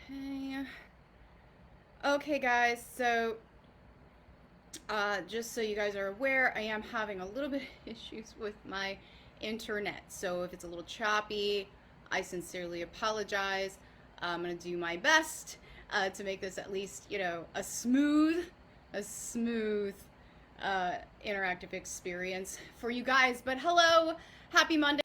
Okay. Okay, guys, so just so you guys are aware, I am having a little bit of issues with my internet. So if it's a little choppy, I sincerely apologize. I'm going to do my best to make this at least, a smooth interactive experience for you guys. But hello, happy Monday,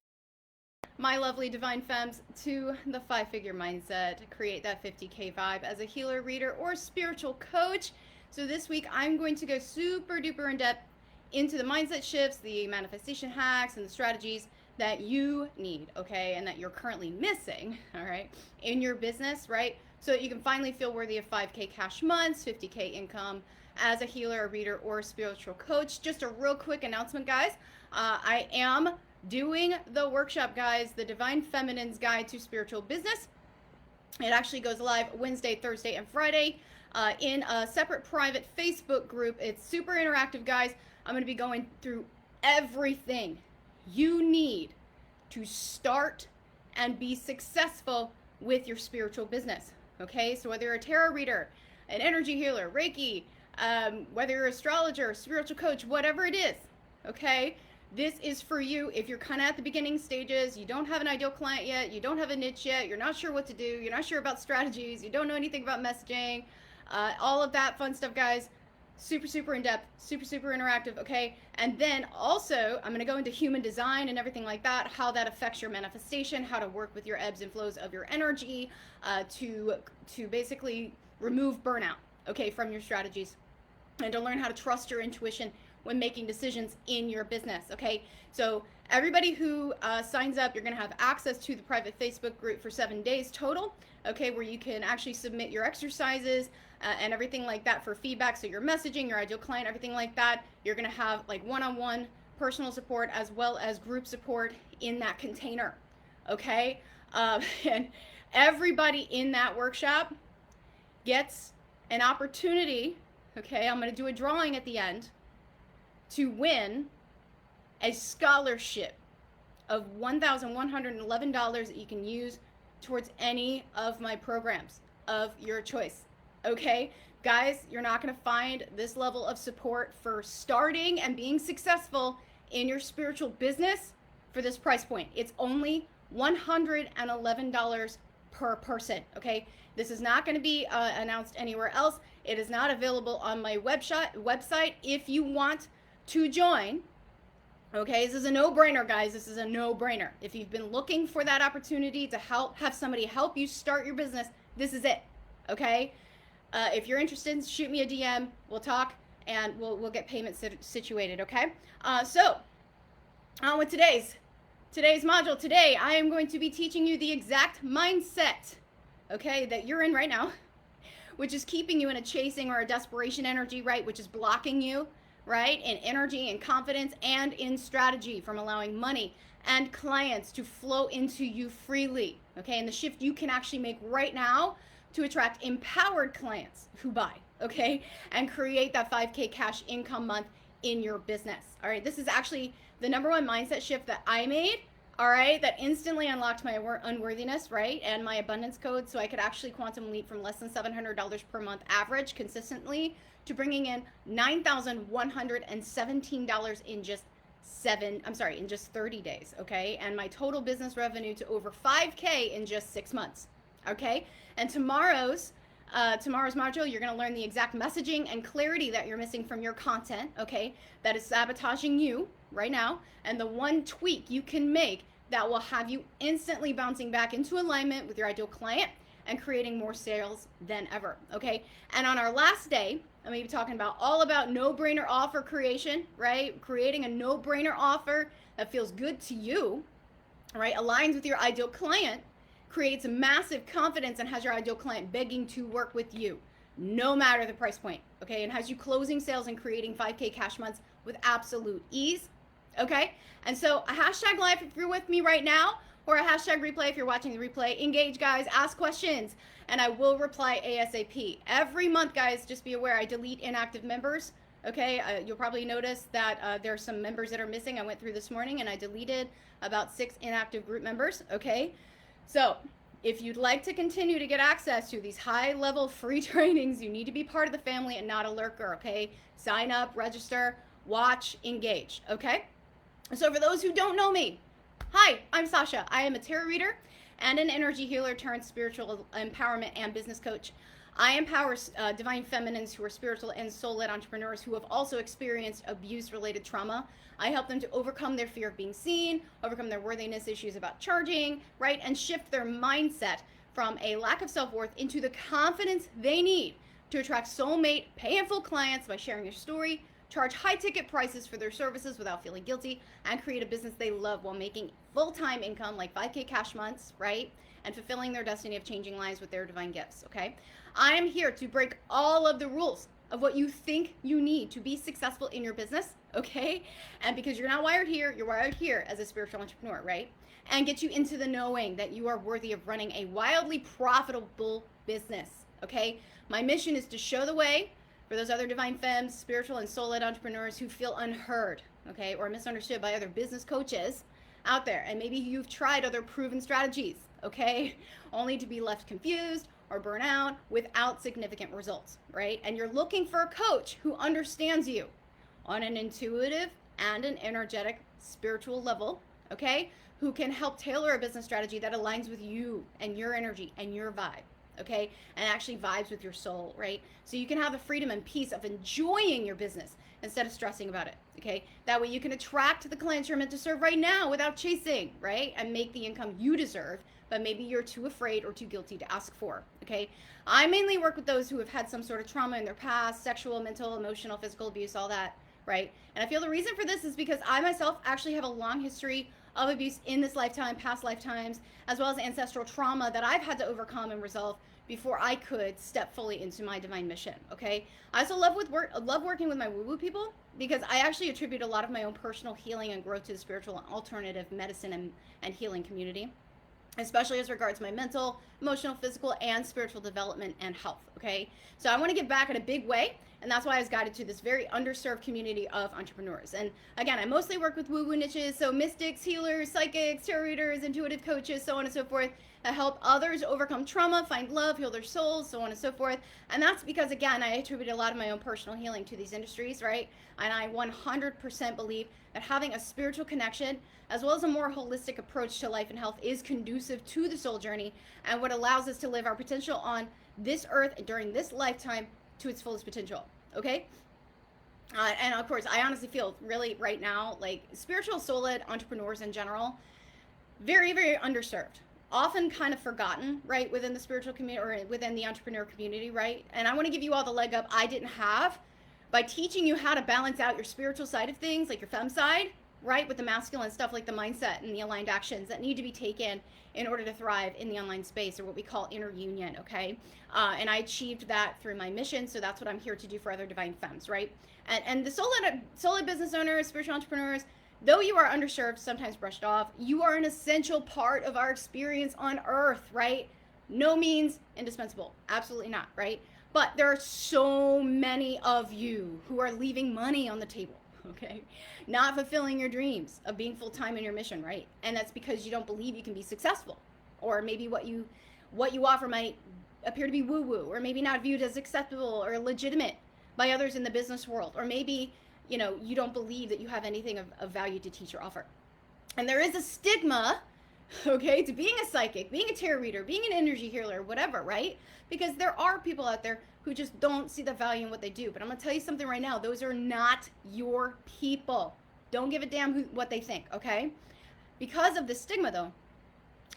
my lovely divine femmes, to the five-figure mindset to create that 50K vibe as a healer, reader, or spiritual coach. So this week I'm going to go super duper in depth into the mindset shifts, the manifestation hacks, and the strategies that you need, okay, and that you're currently missing, all right, in your business, right? So that you can finally feel worthy of 5K cash months, 50K income as a healer, a reader, or a spiritual coach. Just a real quick announcement, guys. I am doing the workshop, guys, the Divine Feminine's Guide to Spiritual Business. It actually goes live Wednesday, Thursday, and Friday in a separate private Facebook group. It's super interactive, guys. I'm going to be going through everything you need to start and be successful with your spiritual business. Okay, so whether you're a tarot reader, an energy healer, Reiki, whether you're an astrologer, spiritual coach, whatever it is, okay, this is for you if you're kind of at the beginning stages, you don't have an ideal client yet, you don't have a niche yet, you're not sure what to do, you're not sure about strategies, you don't know anything about messaging, all of that fun stuff, guys. Super, super in-depth, super, super interactive, okay? And then also, I'm going to go into human design and everything like that, how that affects your manifestation, how to work with your ebbs and flows of your energy to basically remove burnout, okay, from your strategies, and to learn how to trust your intuition when making decisions in your business, okay? So everybody who signs up, you're going to have access to the private Facebook group for 7 days total, okay, where you can actually submit your exercises and everything like that for feedback. So your messaging, your ideal client, everything like that. You're going to have like one-on-one personal support as well as group support in that container, okay? And everybody in that workshop gets an opportunity, okay? I'm going to do a drawing at the end to win a scholarship of $1,111 that you can use towards any of my programs of your choice. Okay, guys, you're not going to find this level of support for starting and being successful in your spiritual business for this price point. It's only $111 per person, okay? This is not going to be announced anywhere else. It is not available on my website. If you want to join, okay, this is a no-brainer, guys. This is a no-brainer. If you've been looking for that opportunity to have somebody help you start your business, this is it, okay? If you're interested, shoot me a DM. We'll talk, and we'll get payment situated, okay? So, on with today's module. Today, I am going to be teaching you the exact mindset, okay, that you're in right now, which is keeping you in a chasing or a desperation energy, right, which is blocking you, right, in energy and confidence and in strategy from allowing money and clients to flow into you freely, okay? And the shift you can actually make right now to attract empowered clients who buy, okay? And create that 5K cash income month in your business, all right? This is actually the #1 mindset shift that I made, all right, that instantly unlocked my unworthiness, right, and my abundance code, so I could actually quantum leap from less than $700 per month average consistently to bringing in $9,117 in just 30 days, okay? And my total business revenue to over 5K in just 6 months, okay? And tomorrow's module, you're going to learn the exact messaging and clarity that you're missing from your content, okay, that is sabotaging you right now, and the one tweak you can make that will have you instantly bouncing back into alignment with your ideal client and creating more sales than ever, okay? And on our last day, I'm going to be talking all about no-brainer offer creation, right? Creating a no-brainer offer that feels good to you, right? Aligns with your ideal client, creates a massive confidence, and has your ideal client begging to work with you, no matter the price point, okay? And has you closing sales and creating 5K cash months with absolute ease, okay? And so a hashtag live if you're with me right now, or a hashtag replay if you're watching the replay. Engage, guys, ask questions, and I will reply ASAP. Every month, guys, just be aware, I delete inactive members, okay? You'll probably notice that there are some members that are missing. I went through this morning, and I deleted about 6 inactive group members, okay? So If you'd like to continue to get access to these high-level free trainings, you need to be part of the family and not a lurker, okay? Sign up, register, watch, engage, okay? So for those who don't know me, hi, I'm Sasha. I am a tarot reader and an energy healer turned spiritual empowerment and business coach. I empower divine feminines who are spiritual and soul-led entrepreneurs who have also experienced abuse-related trauma. I help them to overcome their fear of being seen, overcome their worthiness issues about charging, right? And shift their mindset from a lack of self-worth into the confidence they need to attract soulmate, pay in full clients by sharing their story, charge high-ticket prices for their services without feeling guilty, and create a business they love while making full-time income like 5K cash months, right? And fulfilling their destiny of changing lives with their divine gifts, okay? I am here to break all of the rules of what you think you need to be successful in your business, okay? And because you're not wired here, you're wired here as a spiritual entrepreneur, right? And get you into the knowing that you are worthy of running a wildly profitable business, okay? My mission is to show the way for those other divine femmes, spiritual and soul-led entrepreneurs who feel unheard, okay, or misunderstood by other business coaches out there. And maybe you've tried other proven strategies, okay, only to be left confused or burn out without significant results, right? And you're looking for a coach who understands you on an intuitive and an energetic spiritual level, okay, who can help tailor a business strategy that aligns with you and your energy and your vibe, okay, and actually vibes with your soul, right? So you can have the freedom and peace of enjoying your business instead of stressing about it, okay? That way you can attract the clients you're meant to serve right now without chasing, right? And make the income you deserve, but maybe you're too afraid or too guilty to ask for, okay? I mainly work with those who have had some sort of trauma in their past, sexual, mental, emotional, physical abuse, all that, right? And I feel the reason for this is because I myself actually have a long history of abuse in this lifetime, past lifetimes, as well as ancestral trauma that I've had to overcome and resolve before I could step fully into my divine mission, okay? I also love working with my woo-woo people because I actually attribute a lot of my own personal healing and growth to the spiritual and alternative medicine and healing community, especially as regards my mental, emotional, physical, and spiritual development and health, okay? So I want to give back in a big way, and that's why I was guided to this very underserved community of entrepreneurs. And again, I mostly work with woo-woo niches, so mystics, healers, psychics, tarot readers, intuitive coaches, so on and so forth, that help others overcome trauma, find love, heal their souls, so on and so forth. And that's because, again, I attribute a lot of my own personal healing to these industries, right? And I 100% believe that having a spiritual connection, as well as a more holistic approach to life and health, is conducive to the soul journey and what allows us to live our potential on this earth and during this lifetime to its fullest potential, okay? And of course, I honestly feel really right now, like spiritual soul-led entrepreneurs in general, very, very underserved. Often kind of forgotten, right, within the spiritual community or within the entrepreneur community, right? And I want to give you all the leg up I didn't have by teaching you how to balance out your spiritual side of things, like your femme side, right, with the masculine stuff like the mindset and the aligned actions that need to be taken in order to thrive in the online space, or what we call inner union, okay? And I achieved that through my mission, so that's what I'm here to do for other divine femmes, right? And the soul-led business owners, spiritual entrepreneurs, though you are underserved, sometimes brushed off, you are an essential part of our experience on earth, right? No means indispensable, absolutely not, right? But there are so many of you who are leaving money on the table, okay? Not fulfilling your dreams of being full-time in your mission, right? And that's because you don't believe you can be successful. Or maybe what you offer might appear to be woo-woo, or maybe not viewed as acceptable or legitimate by others in the business world. Or maybe, you know, you don't believe that you have anything of value to teach or offer. And there is a stigma, okay, to being a psychic, being a tarot reader, being an energy healer, whatever, right? Because there are people out there who just don't see the value in what they do. But I'm going to tell you something right now. Those are not your people. Don't give a damn what they think, okay? Because of the stigma, though,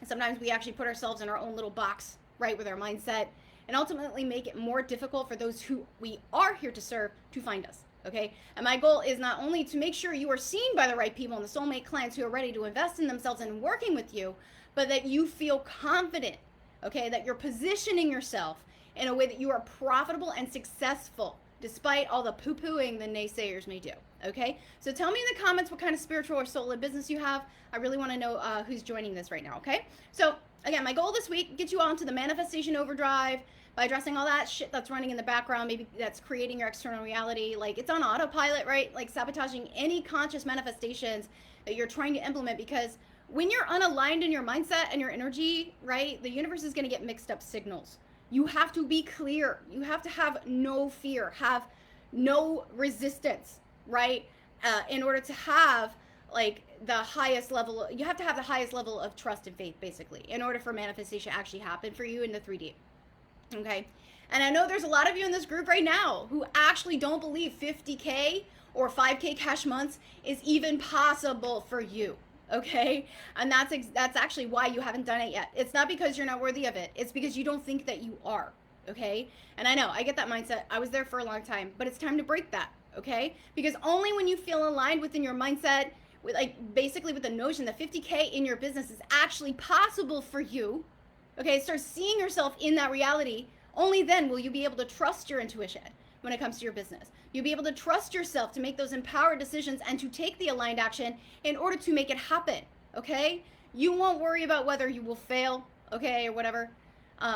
sometimes we actually put ourselves in our own little box, right, with our mindset, and ultimately make it more difficult for those who we are here to serve to find us, okay? And my goal is not only to make sure you are seen by the right people and the soulmate clients who are ready to invest in themselves and working with you, but that you feel confident, okay, that you're positioning yourself in a way that you are profitable and successful, despite all the poo-pooing the naysayers may do, okay? So tell me in the comments what kind of spiritual or soul-led business you have. I really want to know who's joining this right now, okay? So again, my goal this week, get you all into the manifestation overdrive by addressing all that shit that's running in the background, maybe that's creating your external reality. Like, it's on autopilot, right? Like sabotaging any conscious manifestations that you're trying to implement, because when you're unaligned in your mindset and your energy, right, the universe is going to get mixed up signals. You have to be clear. You have to have no fear, have no resistance, right? In order to have like the highest level, you have to have the highest level of trust and faith, basically, in order for manifestation to actually happen for you in the 3D. Okay? And I know there's a lot of you in this group right now who actually don't believe 50K or 5K cash months is even possible for you. Okay? And that's actually why you haven't done it yet. It's not because you're not worthy of it. It's because you don't think that you are. Okay? And I know, I get that mindset. I was there for a long time, but it's time to break that. Okay? Because only when you feel aligned within your mindset, with like basically with the notion that 50K in your business is actually possible for you, okay, start seeing yourself in that reality, only then will you be able to trust your intuition when it comes to your business. You'll be able to trust yourself to make those empowered decisions and to take the aligned action in order to make it happen, okay? You won't worry about whether you will fail, okay, or whatever,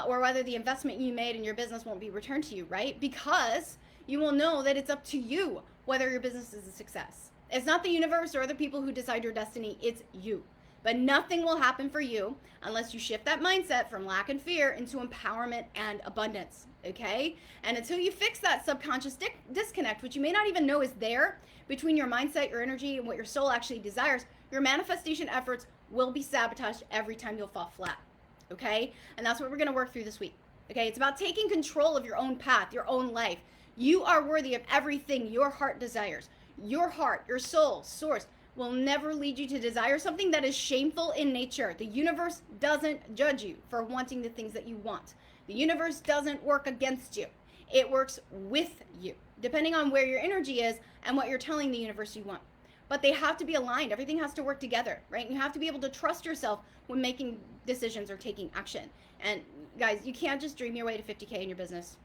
or whether the investment you made in your business won't be returned to you, right? Because you will know that it's up to you whether your business is a success. It's not the universe or other people who decide your destiny, it's you. But nothing will happen for you unless you shift that mindset from lack and fear into empowerment and abundance, okay? And until you fix that subconscious disconnect, which you may not even know is there, between your mindset, your energy, and what your soul actually desires, your manifestation efforts will be sabotaged every time you'll fall flat, okay? And that's what we're gonna work through this week, okay? It's about taking control of your own path, your own life. You are worthy of everything your heart desires. Your heart, your soul, source, will never lead you to desire something that is shameful in nature. The universe doesn't judge you for wanting the things that you want. The universe doesn't work against you. It works with you, depending on where your energy is and what you're telling the universe you want. But they have to be aligned. Everything has to work together, right? You have to be able to trust yourself when making decisions or taking action. And guys, you can't just dream your way to 50K in your business.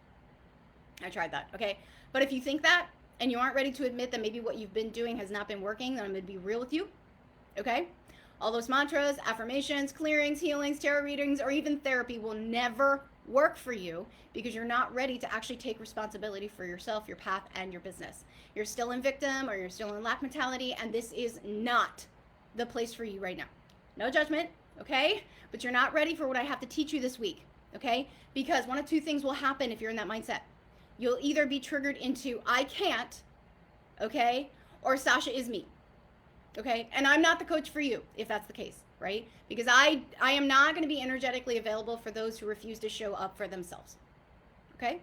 I tried that, okay? But if you think that, and you aren't ready to admit that maybe what you've been doing has not been working, then I'm going to be real with you, okay? All those mantras, affirmations, clearings, healings, tarot readings, or even therapy will never work for you because you're not ready to actually take responsibility for yourself, your path, and your business. You're still in victim or you're still in lack mentality, and this is not the place for you right now. No judgment, okay? But you're not ready for what I have to teach you this week, okay? Because one of two things will happen if you're in that mindset. You'll either be triggered into I can't, okay, or Sasha is me, okay? And I'm not the coach for you if that's the case, right? Because I am not going to be energetically available for those who refuse to show up for themselves, okay?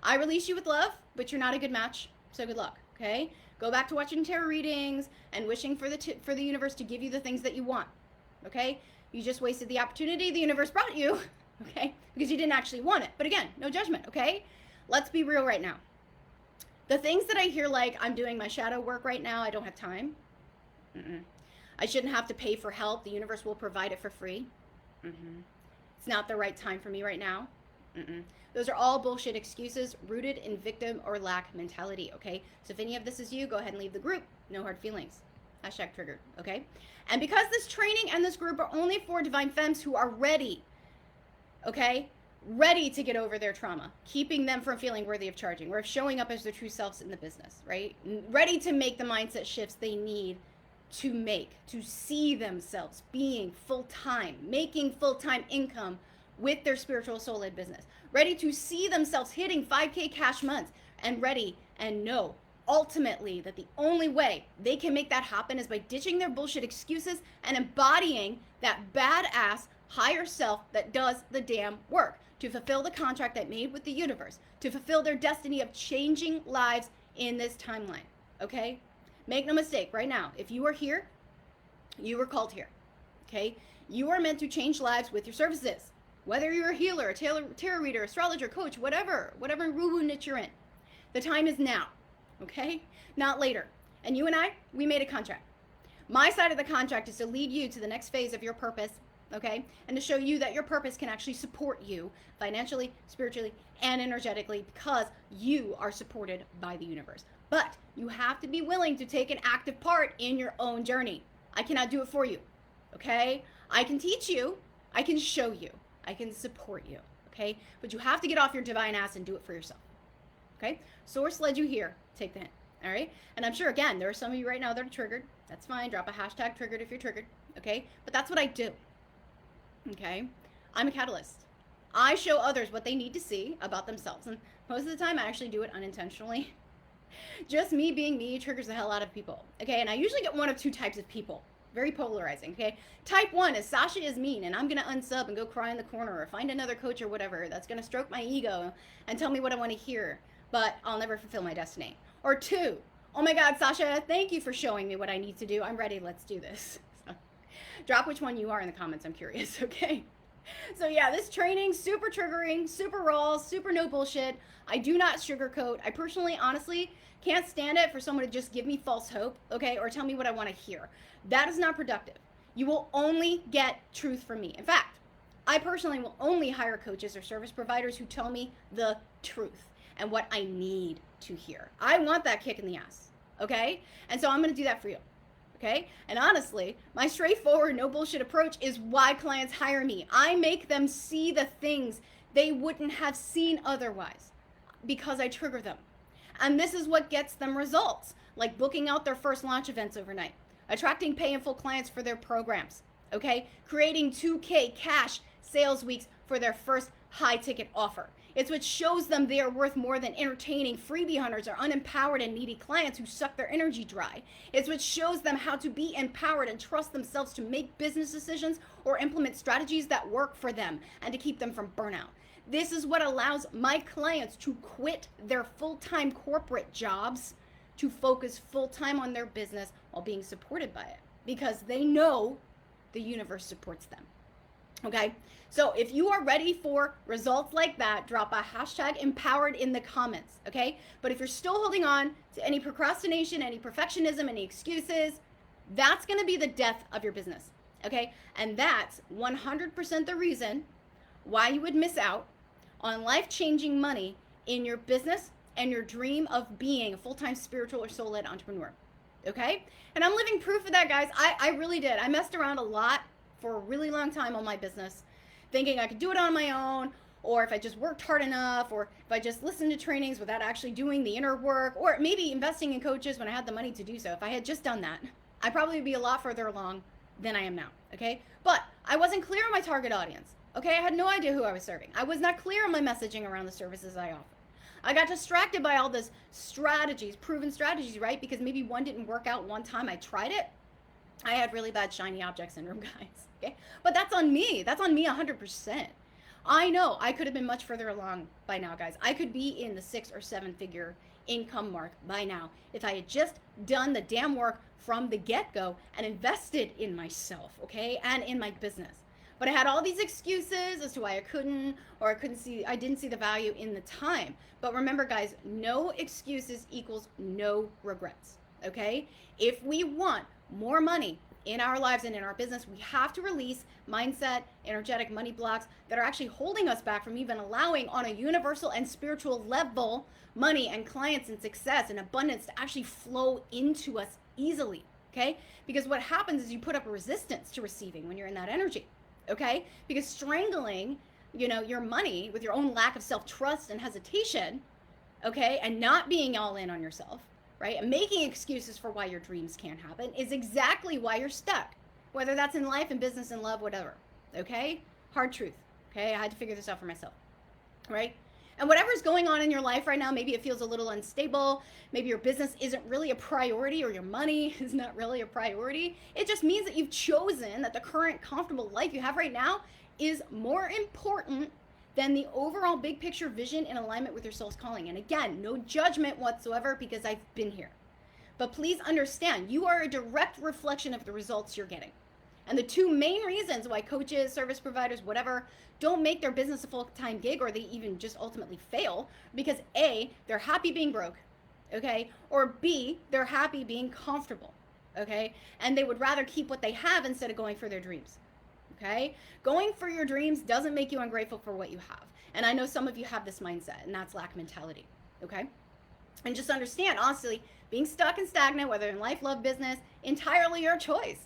I release you with love, but you're not a good match, so good luck, okay? Go back to watching tarot readings and wishing for the universe to give you the things that you want, okay? You just wasted the opportunity the universe brought you, okay? Because you didn't actually want it. But again, no judgment, okay? Let's be real right now. The things that I hear like, I'm doing my shadow work right now, I don't have time. I shouldn't have to pay for help. The universe will provide it for free. It's not the right time for me right now. Those are all bullshit excuses rooted in victim or lack mentality, okay? So if any of this is you, go ahead and leave the group. No hard feelings. Hashtag triggered, okay? And because this training and this group are only for divine femmes who are ready, okay? Ready to get over their trauma, keeping them from feeling worthy of charging or of showing up as their true selves in the business, right? Ready to make the mindset shifts they need to see themselves being full-time, making full-time income with their spiritual soul-led business. Ready to see themselves hitting 5K cash months and ready and know ultimately that the only way they can make that happen is by ditching their bullshit excuses and embodying that badass higher self that does the damn work to fulfill the contract they made with the universe, to fulfill their destiny of changing lives in this timeline, okay? Make no mistake, right now, if you are here, you were called here, okay? You are meant to change lives with your services, whether you're a healer, a tarot reader, astrologer, coach, whatever woo-woo niche you're in. The time is now, okay? Not later. And you and I, we made a contract. My side of the contract is to lead you to the next phase of your purpose, okay? And to show you that your purpose can actually support you financially, spiritually, and energetically because you are supported by the universe. But you have to be willing to take an active part in your own journey. I cannot do it for you, okay? I can teach you, I can show you, I can support you, okay? But you have to get off your divine ass and do it for yourself, okay? Source led you here, take the hint, all right? And I'm sure, again, there are some of you right now that are triggered. That's fine, drop a hashtag triggered if you're triggered, okay? But that's what I do, okay? I'm a catalyst. I show others what they need to see about themselves. And most of the time, I actually do it unintentionally. Just me being me triggers the hell out of people, okay? And I usually get one of two types of people. Very polarizing, okay? Type 1 is Sasha is mean and I'm going to unsub and go cry in the corner or find another coach or whatever that's going to stroke my ego and tell me what I want to hear, but I'll never fulfill my destiny. Or 2, oh my God, Sasha, thank you for showing me what I need to do. I'm ready. Let's do this. So, drop which one you are in the comments. I'm curious, okay? So yeah, this training, super triggering, super raw, super no bullshit. I do not sugarcoat. I personally, honestly, can't stand it for someone to just give me false hope, okay, or tell me what I want to hear. That is not productive. You will only get truth from me. In fact, I personally will only hire coaches or service providers who tell me the truth and what I need to hear. I want that kick in the ass, okay? And so I'm going to do that for you. Okay? And honestly, my straightforward, no bullshit approach is why clients hire me. I make them see the things they wouldn't have seen otherwise because I trigger them. And this is what gets them results, like booking out their first launch events overnight, attracting pay in full clients for their programs, okay? Creating 2K cash sales weeks for their first high ticket offer. It's what shows them they are worth more than entertaining freebie hunters or unempowered and needy clients who suck their energy dry. It's what shows them how to be empowered and trust themselves to make business decisions or implement strategies that work for them and to keep them from burnout. This is what allows my clients to quit their full-time corporate jobs to focus full-time on their business while being supported by it because they know the universe supports them. Okay, so if you are ready for results like that, drop a hashtag empowered in the comments, okay? But if you're still holding on to any procrastination, any perfectionism, any excuses, that's gonna be the death of your business, okay? And that's 100% the reason why you would miss out on life-changing money in your business and your dream of being a full-time spiritual or soul-led entrepreneur, okay? And I'm living proof of that, guys. I really did. I messed around a lot for a really long time on my business, thinking I could do it on my own, or if I just worked hard enough, or if I just listened to trainings without actually doing the inner work, or maybe investing in coaches when I had the money to do so. If I had just done that, I'd probably be a lot further along than I am now, okay? But I wasn't clear on my target audience, okay? I had no idea who I was serving. I was not clear on my messaging around the services I offer. I got distracted by all these strategies, proven strategies, right? Because maybe one didn't work out one time I tried it. I had really bad shiny object syndrome, guys, okay? But that's on me. That's on me 100%. I know I could have been much further along by now, guys. I could be in the 6 or 7 figure income mark by now if I had just done the damn work from the get-go and invested in myself, okay, and in my business. But I had all these excuses as to why I couldn't, or I didn't see the value in the time. But remember, guys, no excuses equals no regrets, okay? If we want more money in our lives and in our business, we have to release mindset, energetic money blocks that are actually holding us back from even allowing on a universal and spiritual level money and clients and success and abundance to actually flow into us easily, okay? Because what happens is you put up a resistance to receiving when you're in that energy, okay? Because strangling, your money with your own lack of self-trust and hesitation, okay, and not being all in on yourself, right, and making excuses for why your dreams can't happen is exactly why you're stuck, whether that's in life, in business, in love, whatever, okay? Hard truth, okay? I had to figure this out for myself, right? And whatever's going on in your life right now, maybe it feels a little unstable, maybe your business isn't really a priority or your money is not really a priority. It just means that you've chosen that the current comfortable life you have right now is more important than the overall big picture vision in alignment with your soul's calling. And again, no judgment whatsoever because I've been here. But please understand, you are a direct reflection of the results you're getting. And the two main reasons why coaches, service providers, whatever, don't make their business a full-time gig or they even just ultimately fail because A, they're happy being broke, okay? Or B, they're happy being comfortable, okay? And they would rather keep what they have instead of going for their dreams. Okay? Going for your dreams doesn't make you ungrateful for what you have. And I know some of you have this mindset, and that's lack mentality. Okay? And just understand, honestly, being stuck and stagnant, whether in life, love, business, entirely your choice.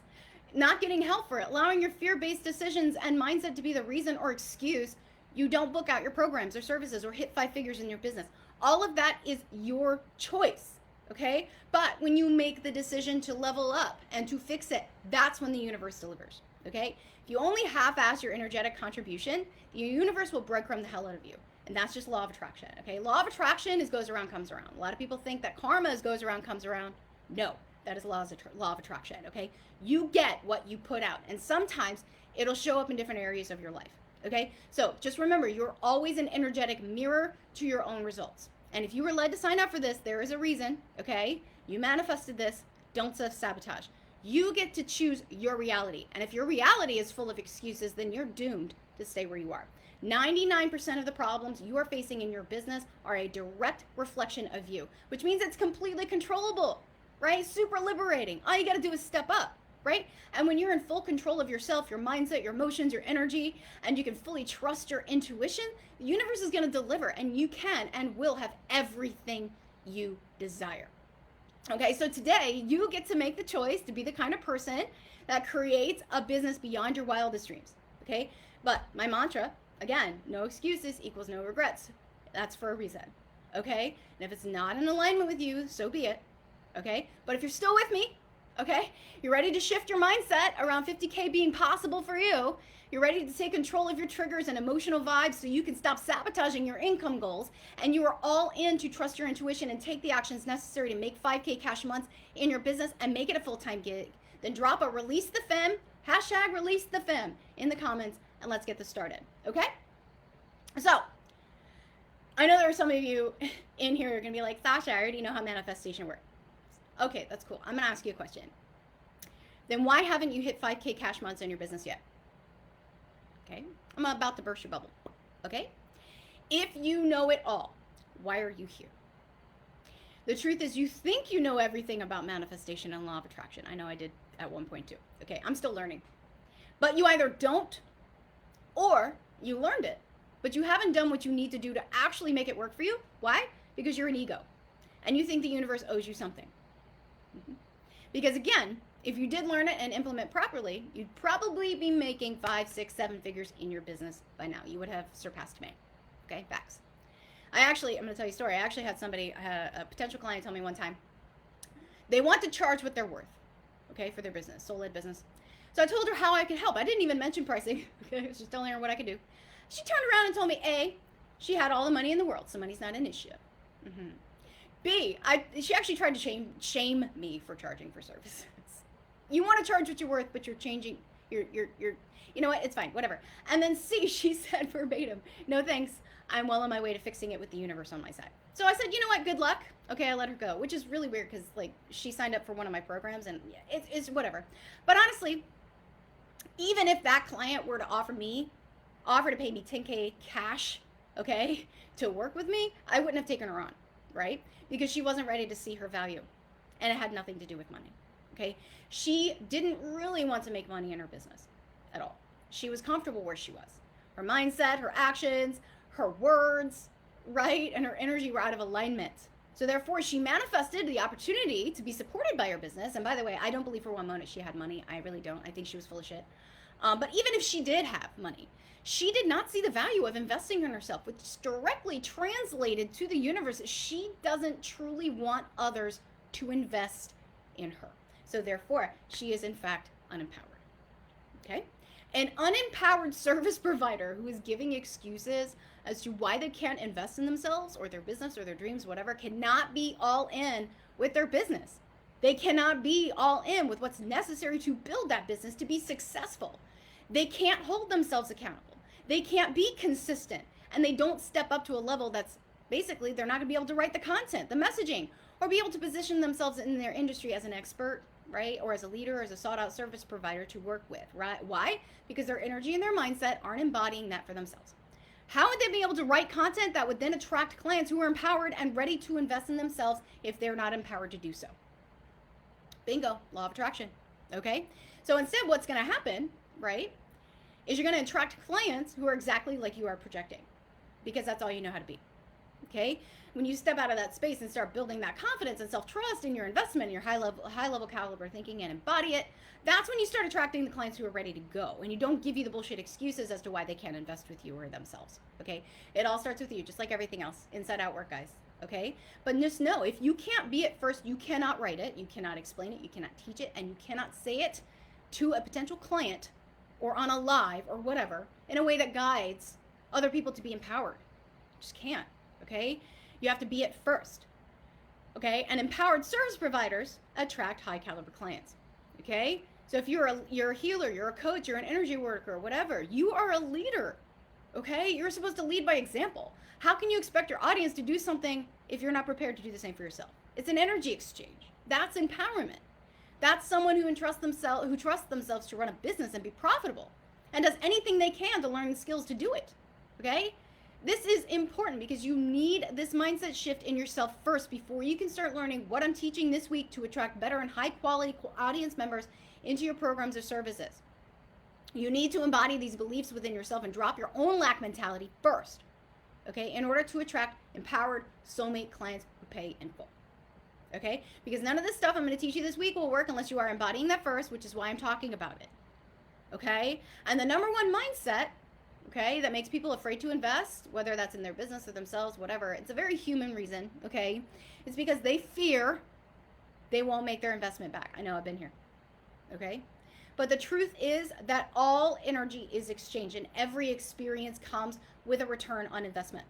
Not getting help for it, allowing your fear-based decisions and mindset to be the reason or excuse you don't book out your programs or services or hit 5 figures in your business. All of that is your choice. okay? But when you make the decision to level up and to fix it, that's when the universe delivers, okay? If you only half-ass your energetic contribution, the universe will breadcrumb the hell out of you. And that's just law of attraction, okay? Law of attraction is goes around, comes around. A lot of people think that karma is goes around, comes around. No, that is law of attraction, okay? You get what you put out. And sometimes it'll show up in different areas of your life, okay? So just remember, you're always an energetic mirror to your own results. And if you were led to sign up for this, there is a reason, okay? You manifested this. Don't self-sabotage. You get to choose your reality. And if your reality is full of excuses, then you're doomed to stay where you are. 99% of the problems you are facing in your business are a direct reflection of you, which means it's completely controllable, right? Super liberating. All you got to do is step up, right? And when you're in full control of yourself, your mindset, your emotions, your energy, and you can fully trust your intuition, the universe is going to deliver, and you can and will have everything you desire. Okay, so today you get to make the choice to be the kind of person that creates a business beyond your wildest dreams, okay? But my mantra, again, no excuses equals no regrets. That's for a reason, okay? And if it's not in alignment with you, so be it, okay? But if you're still with me, okay, you're ready to shift your mindset around 50K being possible for you, you're ready to take control of your triggers and emotional vibes so you can stop sabotaging your income goals, and you are all in to trust your intuition and take the actions necessary to make 5K cash months in your business and make it a full-time gig, then drop a release the fem, hashtag release the fem in the comments, and let's get this started, okay? So, I know there are some of you in here who are going to be like, Sasha, I already know how manifestation works. Okay, that's cool. I'm going to ask you a question. Then why haven't you hit 5K cash months in your business yet? Okay, I'm about to burst your bubble, okay? If you know it all, why are you here? The truth is you think you know everything about manifestation and law of attraction. I know I did at one point too. Okay, I'm still learning. But you either don't or you learned it, but you haven't done what you need to do to actually make it work for you. Why? Because you're an ego and you think the universe owes you something. Because again, if you did learn it and implement properly, you'd probably be making 5, 6, 7 figures in your business by now. You would have surpassed me. Okay, facts. I'm going to tell you a story. I actually had a potential client tell me one time, they want to charge what they're worth, okay, for their business, soul-led business. So I told her how I could help. I didn't even mention pricing. Okay, I was just telling her what I could do. She turned around and told me, A, she had all the money in the world, so money's not an issue. B, she actually tried to shame me for charging for services. You want to charge what you're worth, but you're changing, you're, you know what, it's fine, whatever. And then C, she said verbatim, no thanks, I'm well on my way to fixing it with the universe on my side. So I said, you know what, good luck. Okay, I let her go, which is really weird because like she signed up for one of my programs and it's whatever. But honestly, even if that client were to offer to pay me 10K cash, okay, to work with me, I wouldn't have taken her on, right? Because she wasn't ready to see her value and it had nothing to do with money. Okay, she didn't really want to make money in her business at all. She was comfortable where she was. Her mindset, her actions, her words, right, and her energy were out of alignment. So therefore, she manifested the opportunity to be supported by her business. And by the way, I don't believe for one moment she had money. I really don't. I think she was full of shit. But even if she did have money, she did not see the value of investing in herself, which directly translated to the universe. She doesn't truly want others to invest in her. So therefore, she is in fact unempowered, okay? An unempowered service provider who is giving excuses as to why they can't invest in themselves or their business or their dreams, whatever, cannot be all in with their business. They cannot be all in with what's necessary to build that business to be successful. They can't hold themselves accountable. They can't be consistent, and they don't step up to a level that's basically they're not going to be able to write the content, the messaging, or be able to position themselves in their industry as an expert, right? Or as a leader, or as a sought out service provider to work with, right? Why? Because their energy and their mindset aren't embodying that for themselves. How would they be able to write content that would then attract clients who are empowered and ready to invest in themselves if they're not empowered to do so? Bingo, law of attraction, okay? So instead, what's gonna happen, right, is you're gonna attract clients who are exactly like you are projecting, because that's all you know how to be, okay? When you step out of that space and start building that confidence and self-trust in your investment, your high level caliber thinking and embody it, that's when you start attracting the clients who are ready to go. And you don't give you the bullshit excuses as to why they can't invest with you or themselves, okay? It all starts with you, just like everything else. Inside out work, guys, okay? But just know, if you can't be it first, you cannot write it, you cannot explain it, you cannot teach it, and you cannot say it to a potential client or on a live or whatever in a way that guides other people to be empowered. You just can't, okay? You have to be it first, okay? And empowered service providers attract high caliber clients, okay? So if you're a healer, you're a coach, you're an energy worker, whatever, you are a leader, okay? You're supposed to lead by example. How can you expect your audience to do something if you're not prepared to do the same for yourself? It's an energy exchange. That's empowerment. That's someone who trusts themselves to run a business and be profitable and does anything they can to learn the skills to do it, okay? This is important because you need this mindset shift in yourself first before you can start learning what I'm teaching this week to attract better and high quality audience members into your programs or services. You need to embody these beliefs within yourself and drop your own lack mentality first, okay, in order to attract empowered soulmate clients who pay in full, okay? Because none of this stuff I'm going to teach you this week will work unless you are embodying that first, which is why I'm talking about it, okay? And the number one mindset, okay, that makes people afraid to invest, whether that's in their business or themselves, whatever, it's a very human reason, okay? It's because they fear they won't make their investment back. I know, I've been here, okay? But the truth is that all energy is exchanged and every experience comes with a return on investment.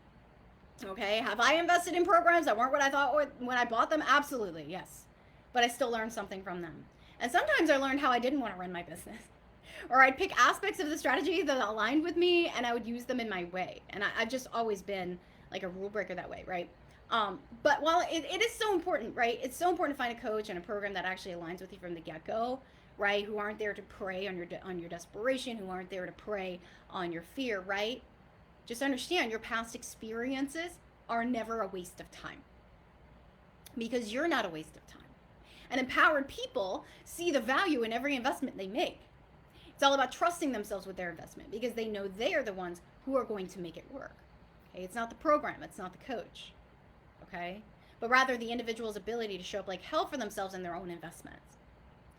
Okay, have I invested in programs that weren't what I thought when I bought them? Absolutely, yes. But I still learned something from them. And sometimes I learned how I didn't want to run my business. Or I'd pick aspects of the strategy that aligned with me and I would use them in my way. And I've just always been like a rule breaker that way, right? But while it is so important, right? It's so important to find a coach and a program that actually aligns with you from the get-go, right? Who aren't there to prey on your desperation, who aren't there to prey on your fear, right? Just understand your past experiences are never a waste of time because you're not a waste of time. And empowered people see the value in every investment they make. It's all about trusting themselves with their investment because they know they are the ones who are going to make it work. Okay? It's not the program, it's not the coach, okay? But rather the individual's ability to show up like hell for themselves in their own investments.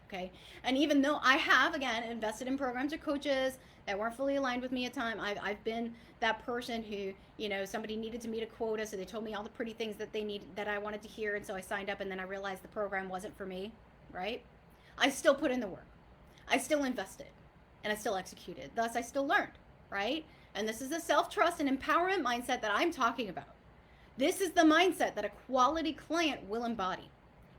Okay. And even though I have, again, invested in programs or coaches that weren't fully aligned with me at time, I've been that person who, you know, somebody needed to meet a quota, so they told me all the pretty things that I wanted to hear, and so I signed up, and then I realized the program wasn't for me, right? I still put in the work. I still invested, and I still executed. Thus, I still learned, right? And this is the self-trust and empowerment mindset that I'm talking about. This is the mindset that a quality client will embody.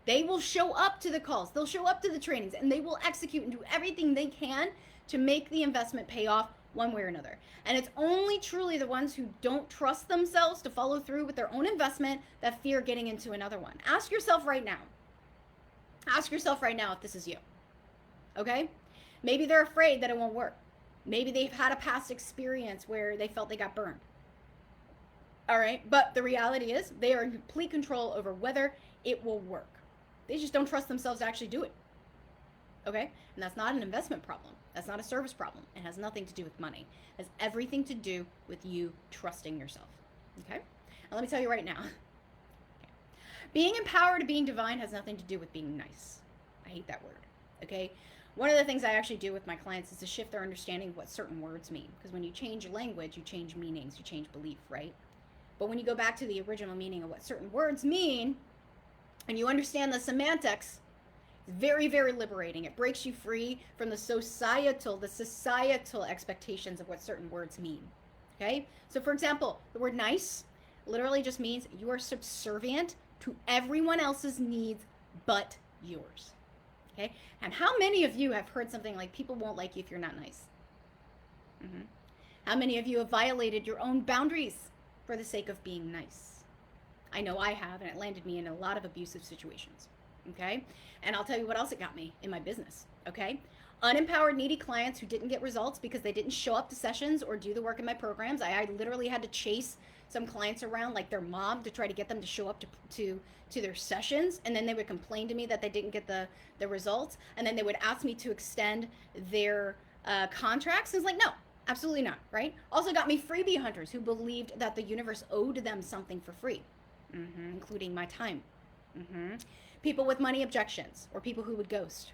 They will show up to the calls, they'll show up to the trainings, and they will execute and do everything they can to make the investment pay off one way or another. And it's only truly the ones who don't trust themselves to follow through with their own investment that fear getting into another one. Ask yourself right now. Ask yourself right now if this is you, okay? Maybe they're afraid that it won't work. Maybe they've had a past experience where they felt they got burned. All right, but the reality is they are in complete control over whether it will work. They just don't trust themselves to actually do it, okay? And that's not an investment problem. That's not a service problem. It has nothing to do with money. It has everything to do with you trusting yourself, okay? And let me tell you right now, okay. Being empowered, being divine has nothing to do with being nice. I hate that word, okay? One of the things I actually do with my clients is to shift their understanding of what certain words mean. Because when you change language, you change meanings, you change belief, right? But when you go back to the original meaning of what certain words mean, and you understand the semantics, it's very, very liberating. It breaks you free from the societal expectations of what certain words mean, okay? So for example, the word nice literally just means you are subservient to everyone else's needs but yours, okay? And how many of you have heard something like, people won't like you if you're not nice? How many of you have violated your own boundaries for the sake of being nice? I know I have, and it landed me in a lot of abusive situations, okay? And I'll tell you what else it got me in my business, okay? Unempowered, needy clients who didn't get results because they didn't show up to sessions or do the work in my programs. I literally had to chase some clients around like their mom to try to get them to show up to their sessions, and then they would complain to me that they didn't get the results, and then they would ask me to extend their contracts. And it's like, no, absolutely not, right? Also got me freebie hunters who believed that the universe owed them something for free. Including my time. People with money objections, or people who would ghost.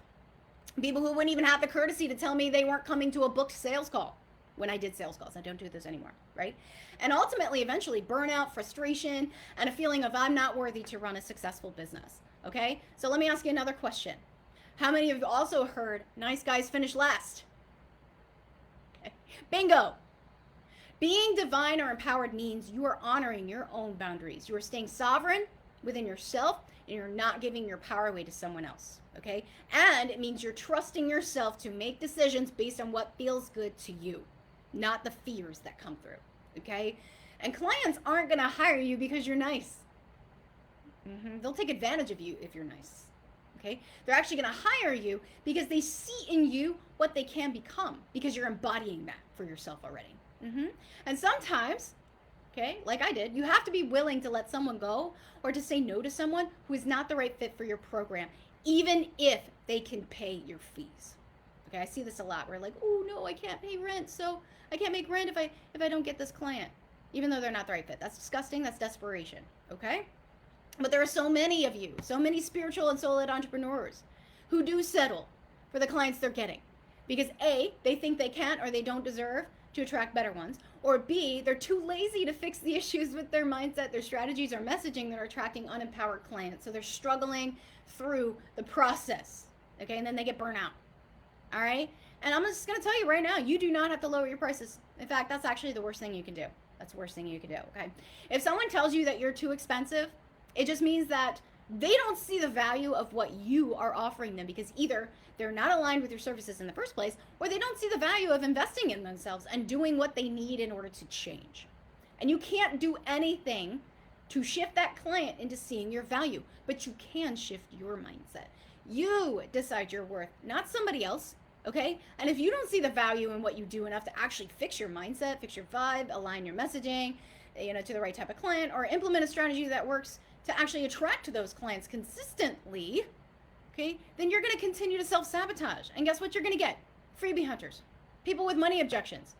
People who wouldn't even have the courtesy to tell me they weren't coming to a booked sales call, when I did sales calls. I don't do this anymore, right? And ultimately, eventually, burnout, frustration, and a feeling of I'm not worthy to run a successful business, okay? So let me ask you another question. How many of you also heard nice guys finish last? Okay. Bingo. Being divine or empowered means you are honoring your own boundaries. You are staying sovereign within yourself, and you're not giving your power away to someone else, okay? And it means you're trusting yourself to make decisions based on what feels good to you, not the fears that come through, okay? And clients aren't gonna hire you because you're nice. They'll take advantage of you if you're nice, okay? They're actually gonna hire you because they see in you what they can become, because you're embodying that for yourself already. And sometimes, okay, like I did, you have to be willing to let someone go or to say no to someone who is not the right fit for your program, even if they can pay your fees. Okay, I see this a lot. We're like, oh no, I can't pay rent, so I can't make rent if I don't get this client, even though they're not the right fit. That's disgusting. That's desperation. Okay, but there are so many of you, so many spiritual and soul-led entrepreneurs who do settle for the clients they're getting because A, they think they can't or they don't deserve to attract better ones, or B, they're too lazy to fix the issues with their mindset, their strategies, or messaging that are attracting unempowered clients. So they're struggling through the process, okay? And then they get burnt out, all right? And I'm just gonna tell you right now, you do not have to lower your prices. In fact, that's actually the worst thing you can do. That's the worst thing you can do, okay? If someone tells you that you're too expensive, it just means that they don't see the value of what you are offering them because either they're not aligned with your services in the first place, or they don't see the value of investing in themselves and doing what they need in order to change. And you can't do anything to shift that client into seeing your value, but you can shift your mindset. You decide your worth, not somebody else, okay? And if you don't see the value in what you do enough to actually fix your mindset, fix your vibe, align your messaging, to the right type of client, or implement a strategy that works to actually attract those clients consistently, okay, then you're going to continue to self-sabotage. And guess what you're going to get? Freebie hunters, people with money objections,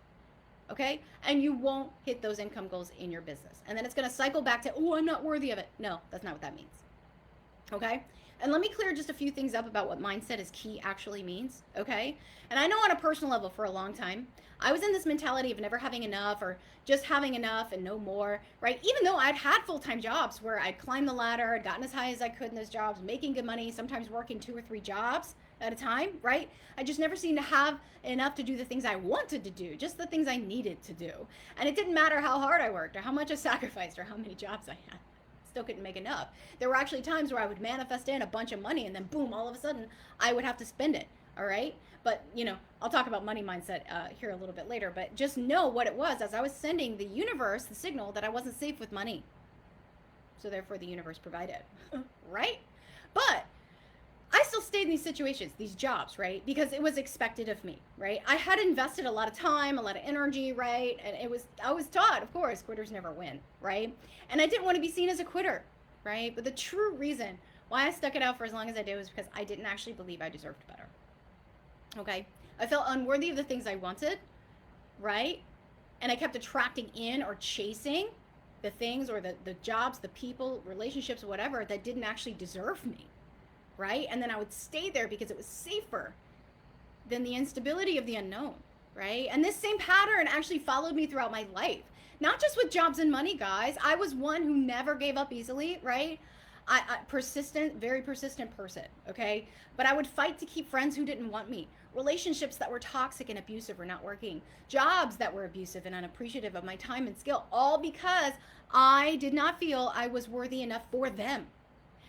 okay? And you won't hit those income goals in your business. And then it's going to cycle back to, oh, I'm not worthy of it. No, that's not what that means, okay? And let me clear just a few things up about what mindset is key actually means, okay? And I know on a personal level for a long time, I was in this mentality of never having enough or just having enough and no more, right? Even though I'd had full-time jobs where I'd climbed the ladder, I'd gotten as high as I could in those jobs, making good money, sometimes working 2 or 3 jobs at a time, right? I just never seemed to have enough to do the things I wanted to do, just the things I needed to do. And it didn't matter how hard I worked or how much I sacrificed or how many jobs I had. Still couldn't make enough. There were actually times where I would manifest in a bunch of money and then boom, all of a sudden I would have to spend it, all right? But, I'll talk about money mindset here a little bit later, but just know what it was as I was sending the universe the signal that I wasn't safe with money. So therefore the universe provided, right? But I still stayed in these situations, these jobs, right? Because it was expected of me, right? I had invested a lot of time, a lot of energy, right? And I was taught, of course, quitters never win, right? And I didn't want to be seen as a quitter, right? But the true reason why I stuck it out for as long as I did was because I didn't actually believe I deserved better, okay? I felt unworthy of the things I wanted, right? And I kept attracting in or chasing the things or the jobs, the people, relationships, whatever, that didn't actually deserve me, right? And then I would stay there because it was safer than the instability of the unknown, right? And this same pattern actually followed me throughout my life. Not just with jobs and money, guys. I was one who never gave up easily, right? I very persistent person, okay? But I would fight to keep friends who didn't want me, relationships that were toxic and abusive or not working, jobs that were abusive and unappreciative of my time and skill, all because I did not feel I was worthy enough for them.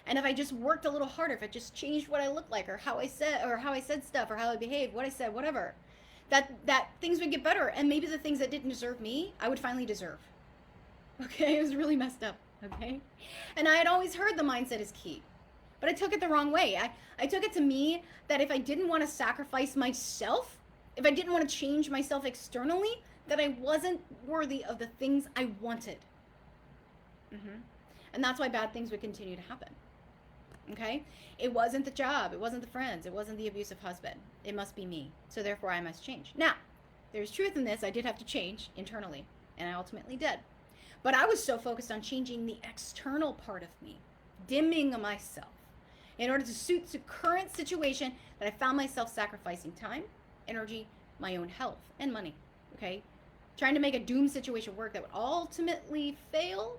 And if I just worked a little harder, if I just changed what I looked like or how I said stuff or how I behaved, what I said, whatever, that things would get better. And maybe the things that didn't deserve me, I would finally deserve. Okay, it was really messed up. Okay, and I had always heard the mindset is key, but I took it the wrong way. I took it to me that if I didn't want to sacrifice myself, if I didn't want to change myself externally, that I wasn't worthy of the things I wanted. And that's why bad things would continue to happen. Okay, it wasn't the job, it wasn't the friends, it wasn't the abusive husband. It must be me. So therefore I must change. Now, there's truth in this. I did have to change internally, and I ultimately did. But I was so focused on changing the external part of me, dimming myself, in order to suit the current situation that I found myself sacrificing time, energy, my own health, and money. okay? Trying to make a doom situation work that would ultimately fail,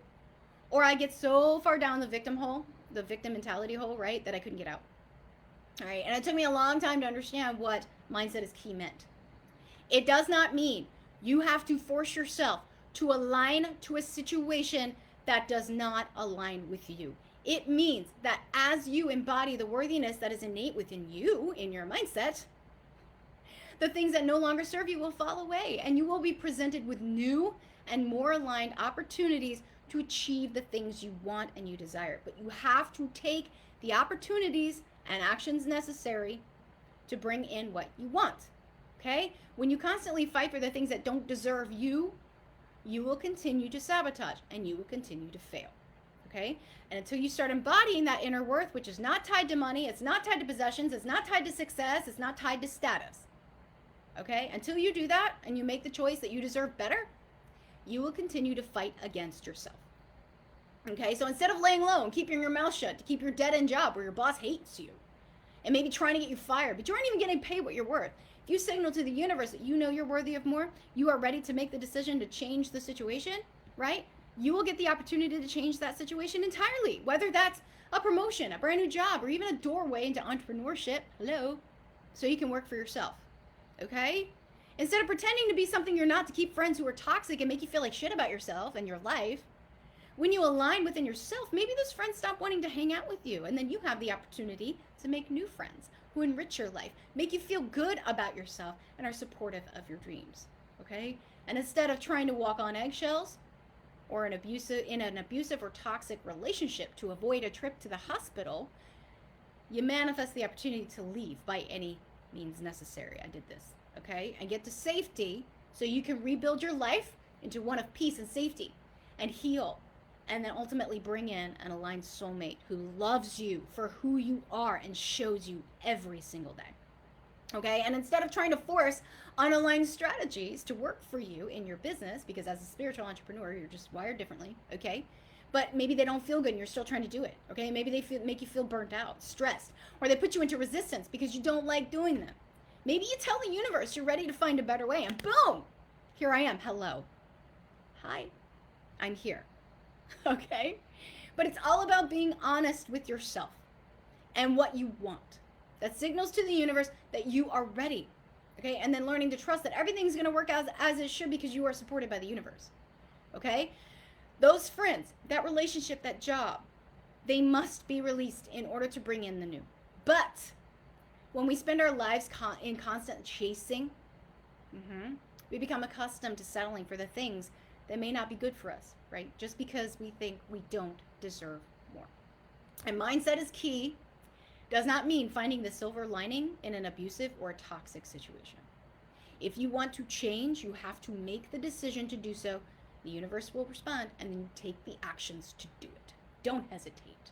or I get so far down the victim hole, the victim mentality hole, right, that I couldn't get out. All right, and it took me a long time to understand what mindset is key meant. It does not mean you have to force yourself to align to a situation that does not align with you. It means that as you embody the worthiness that is innate within you, in your mindset, the things that no longer serve you will fall away, and you will be presented with new and more aligned opportunities to achieve the things you want and you desire. But you have to take the opportunities and actions necessary to bring in what you want. Okay? When you constantly fight for the things that don't deserve you, you will continue to sabotage and you will continue to fail. Okay? And until you start embodying that inner worth, which is not tied to money, it's not tied to possessions, it's not tied to success, it's not tied to status. Okay? Until you do that and you make the choice that you deserve better, you will continue to fight against yourself. Okay? So instead of laying low and keeping your mouth shut to keep your dead-end job where your boss hates you and maybe trying to get you fired, but you aren't even getting paid what you're worth, if you signal to the universe that you know you're worthy of more, you are ready to make the decision to change the situation, right? You will get the opportunity to change that situation entirely, whether that's a promotion, a brand new job, or even a doorway into entrepreneurship. Hello. So you can work for yourself. Okay? Instead of pretending to be something you're not to keep friends who are toxic and make you feel like shit about yourself and your life, when you align within yourself, maybe those friends stop wanting to hang out with you, and then you have the opportunity to make new friends who enrich your life, make you feel good about yourself, and are supportive of your dreams. Okay? And instead of trying to walk on eggshells or in an abusive or toxic relationship to avoid a trip to the hospital, you manifest the opportunity to leave by any means necessary. I did this. Okay? And get to safety so you can rebuild your life into one of peace and safety and heal, and then ultimately bring in an aligned soulmate who loves you for who you are and shows you every single day. Okay? And instead of trying to force unaligned strategies to work for you in your business, because as a spiritual entrepreneur, you're just wired differently, okay? But maybe they don't feel good and you're still trying to do it, okay? Maybe they make you feel burnt out, stressed, or they put you into resistance because you don't like doing them. Maybe you tell the universe you're ready to find a better way, and boom, here I am. Hello. Hi, I'm here. Okay? But it's all about being honest with yourself and what you want. That signals to the universe that you are ready. Okay? And then learning to trust that everything's going to work as it should because you are supported by the universe. Okay? Those friends, that relationship, that job, they must be released in order to bring in the new. But when we spend our lives in constant chasing, we become accustomed to settling for the things that may not be good for us, right? Just because we think we don't deserve more. And mindset is key does not mean finding the silver lining in an abusive or a toxic situation. If you want to change, you have to make the decision to do so. The universe will respond, and then you take the actions to do it. Don't hesitate.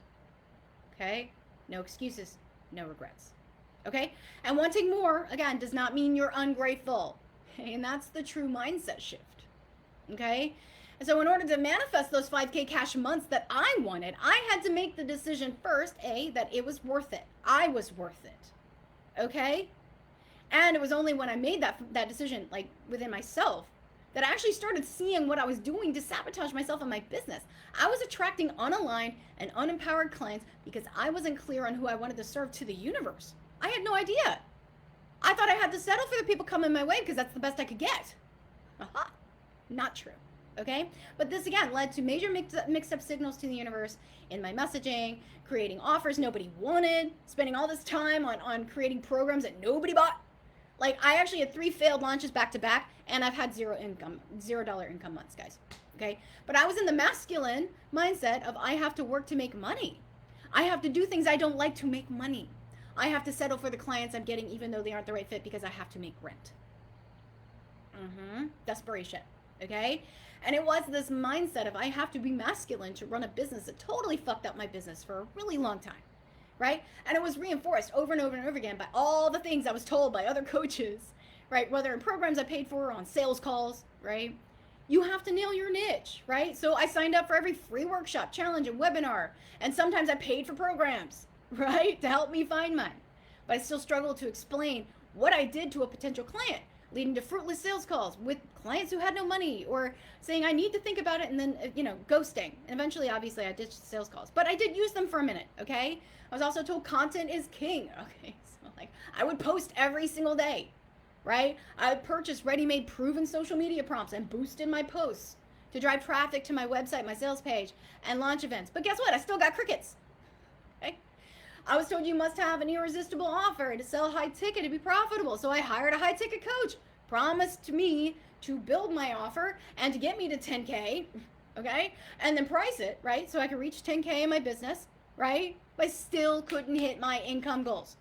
Okay? No excuses, no regrets. Okay? And wanting more, again, does not mean you're ungrateful. Okay? And that's the true mindset shift. Okay? And so in order to manifest those 5K cash months that I wanted, I had to make the decision first, that it was worth it. I was worth it. Okay? And it was only when I made that decision, like within myself, that I actually started seeing what I was doing to sabotage myself and my business. I was attracting unaligned and unempowered clients because I wasn't clear on who I wanted to serve to the universe. I had no idea. I thought I had to settle for the people coming my way because that's the best I could get. Aha. Not true. Okay? But this again led to major mixed up signals to the universe in my messaging, creating offers nobody wanted, spending all this time on creating programs that nobody bought. Like, I actually had 3 failed launches back to back, and I've had $0 income months, guys. Okay? But I was in the masculine mindset of I have to work to make money. I have to do things I don't like to make money. I have to settle for the clients I'm getting even though they aren't the right fit because I have to make rent. Desperation. Okay? And it was this mindset of I have to be masculine to run a business that totally fucked up my business for a really long time. Right? And it was reinforced over and over and over again by all the things I was told by other coaches, right? Whether in programs I paid for or on sales calls, right? You have to nail your niche, right? So I signed up for every free workshop, challenge, and webinar. And sometimes I paid for programs, right? To help me find mine. But I still struggle to explain what I did to a potential client leading to fruitless sales calls with clients who had no money, or saying I need to think about it, and then ghosting. And eventually, obviously, I ditched sales calls, but I did use them for a minute. Okay, I was also told content is king. Okay, so like I would post every single day, right? I would purchase ready-made proven social media prompts and boosted my posts to drive traffic to my website, my sales page, and launch events. But guess what? I still got crickets. Okay, I was told you must have an irresistible offer to sell high ticket to be profitable. So I hired a high ticket coach, promised to me to build my offer and to get me to 10K, okay? And then price it, right? So I could reach 10K in my business, right? But I still couldn't hit my income goals,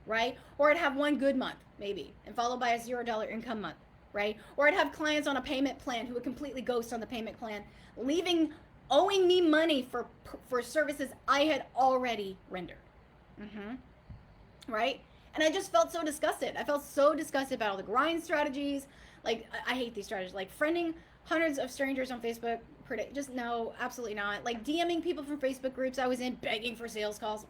right? Or I'd have one good month, maybe, and followed by a $0 income month, right? Or I'd have clients on a payment plan who would completely ghost on the payment plan, owing me money for services I had already rendered. Right? And I just felt so disgusted. I felt so disgusted about all the grind strategies. Like, I hate these strategies. Like, friending hundreds of strangers on Facebook per day. Just no, absolutely not. Like, DMing people from Facebook groups I was in, begging for sales calls.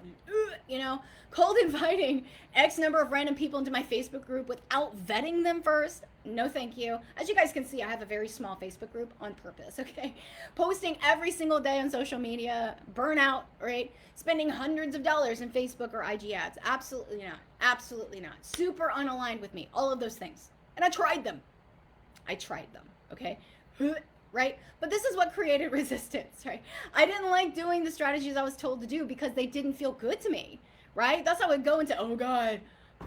Cold inviting X number of random people into my Facebook group without vetting them first. No, thank you. As you guys can see, I have a very small Facebook group on purpose, okay? Posting every single day on social media, burnout, right? Spending hundreds of dollars in Facebook or IG ads. Absolutely not. Absolutely not. Super unaligned with me. All of those things. And I tried them, okay? Right? But this is what created resistance, right? I didn't like doing the strategies I was told to do because they didn't feel good to me, right? That's how I would go into, oh God,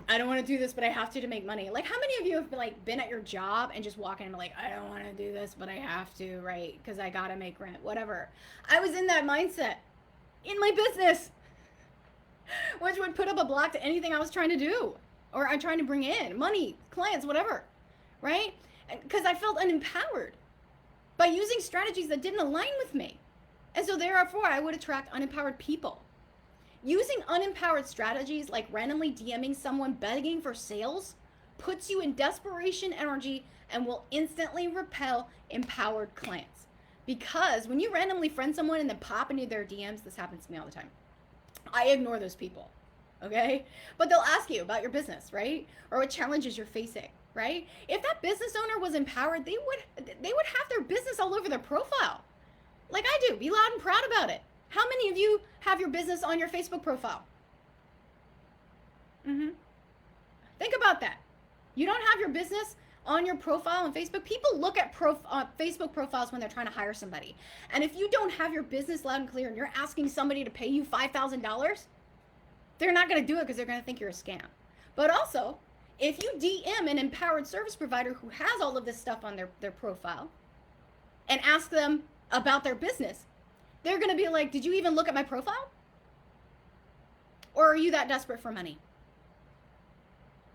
I don't want to do this, but I have to make money. Like, how many of you have been at your job and just walking and like, I don't want to do this, but I have to, right? Because I got to make rent, whatever. I was in that mindset in my business, which would put up a block to anything I was trying to do, or I'm trying to bring in money, clients, whatever, right? Because I felt unempowered by using strategies that didn't align with me. And so therefore, I would attract unempowered people. Using unempowered strategies like randomly DMing someone begging for sales puts you in desperation energy and will instantly repel empowered clients. Because when you randomly friend someone and then pop into their DMs, this happens to me all the time. I ignore those people, okay? But they'll ask you about your business, right? Or what challenges you're facing, right? If that business owner was empowered, they would have their business all over their profile. Like I do. Be loud and proud about it. How many of you have your business on your Facebook profile? Think about that. You don't have your business on your profile on Facebook. People look at Facebook profiles when they're trying to hire somebody. And if you don't have your business loud and clear and you're asking somebody to pay you $5,000, they're not going to do it because they're going to think you're a scam. But also, if you DM an empowered service provider who has all of this stuff on their profile and ask them about their business, they're going to be like, did you even look at my profile? Or are you that desperate for money?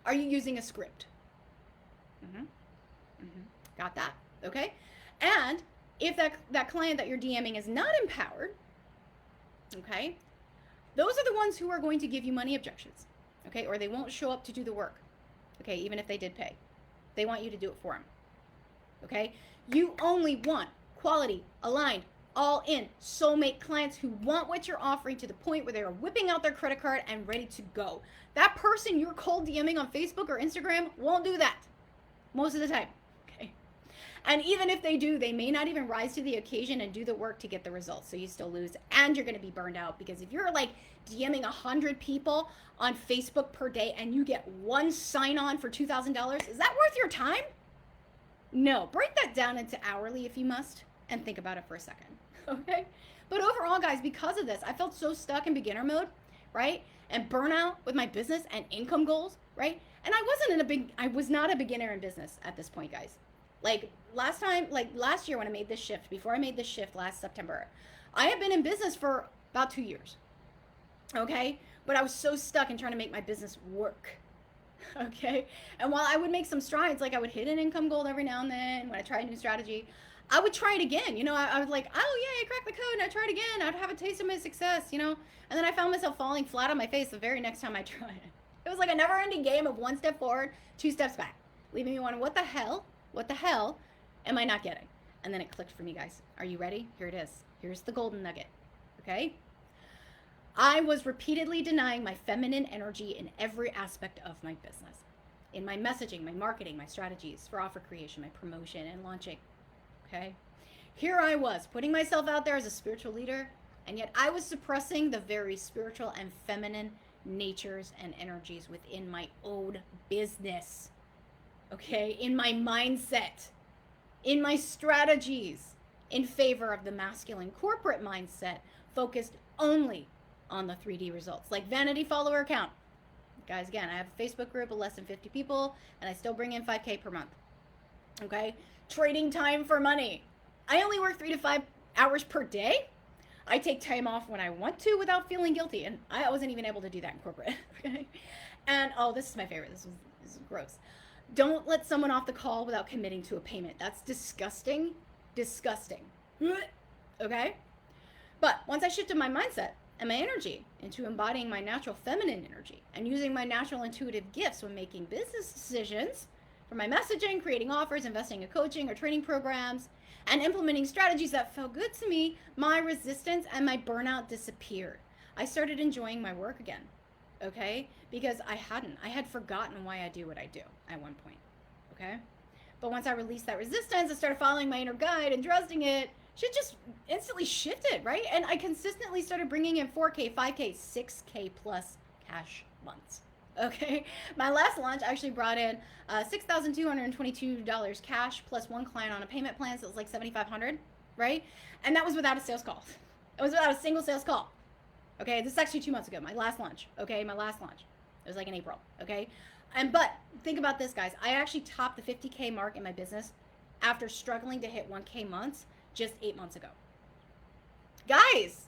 Are you using a script? Got that? Okay. And if that client that you're DMing is not empowered, okay, those are the ones who are going to give you money objections, okay, or they won't show up to do the work, okay, even if they did pay. They want you to do it for them, okay? You only want quality, aligned, all in, soulmate clients who want what you're offering to the point where they are whipping out their credit card and ready to go. That person you're cold DMing on Facebook or Instagram won't do that most of the time, okay? And even if they do, they may not even rise to the occasion and do the work to get the results. So you still lose and you're going to be burned out, because if you're like DMing 100 people on Facebook per day and you get one sign on for $2,000, is that worth your time? No. Break that down into hourly if you must and think about it for a second. Okay? But overall, guys, because of this, I felt so stuck in beginner mode, right? And burnout with my business and income goals, right? And I was not a beginner in business at this point, guys. Like last year when I made this shift, before I made this shift last September, I had been in business for about 2 years. Okay? But I was so stuck in trying to make my business work. Okay? And while I would make some strides, like I would hit an income goal every now and then when I tried a new strategy, I would try it again. I was like, oh yeah, I cracked the code and I tried again. I'd have a taste of my success, And then I found myself falling flat on my face the very next time I tried it. It was like a never-ending game of 1 step forward, 2 steps back, leaving me wondering, what the hell am I not getting? And then it clicked for me, guys. Are you ready? Here it is. Here's the golden nugget, okay? I was repeatedly denying my feminine energy in every aspect of my business. in my messaging, my marketing, my strategies for offer creation, my promotion and launching. Okay? Here I was, putting myself out there as a spiritual leader, and yet I was suppressing the very spiritual and feminine natures and energies within my own business. Okay? In my mindset, in my strategies, in favor of the masculine corporate mindset, focused only on the 3D results, like vanity follower count. Guys, again, I have a Facebook group of less than 50 people, and I still bring in 5K per month. Okay? Trading time for money. I only work 3 to 5 hours per day. I take time off when I want to without feeling guilty, and I wasn't even able to do that in corporate. Okay? And, oh, this is my favorite. This is gross. Don't let someone off the call without committing to a payment. That's disgusting. Disgusting. Okay? But once I shifted my mindset and my energy into embodying my natural feminine energy and using my natural intuitive gifts when making business decisions for my messaging, creating offers, investing in coaching or training programs, and implementing strategies that felt good to me, my resistance and my burnout disappeared. I started enjoying my work again, okay? Because I had forgotten why I do what I do at one point, okay? But once I released that resistance, I started following my inner guide and trusting it. Shit just instantly shifted, right? And I consistently started bringing in 4K, 5K, 6K plus cash months. Okay, my last launch actually brought in $6,222 cash plus one client on a payment plan, so it was like $7,500, right? And that was without a sales call. It was without a single sales call. Okay, this is actually 2 months ago, my last launch. Okay, my last launch. It was like in April. Okay, but think about this, guys. I actually topped the 50K mark in my business after struggling to hit 1K months just 8 months ago. Guys,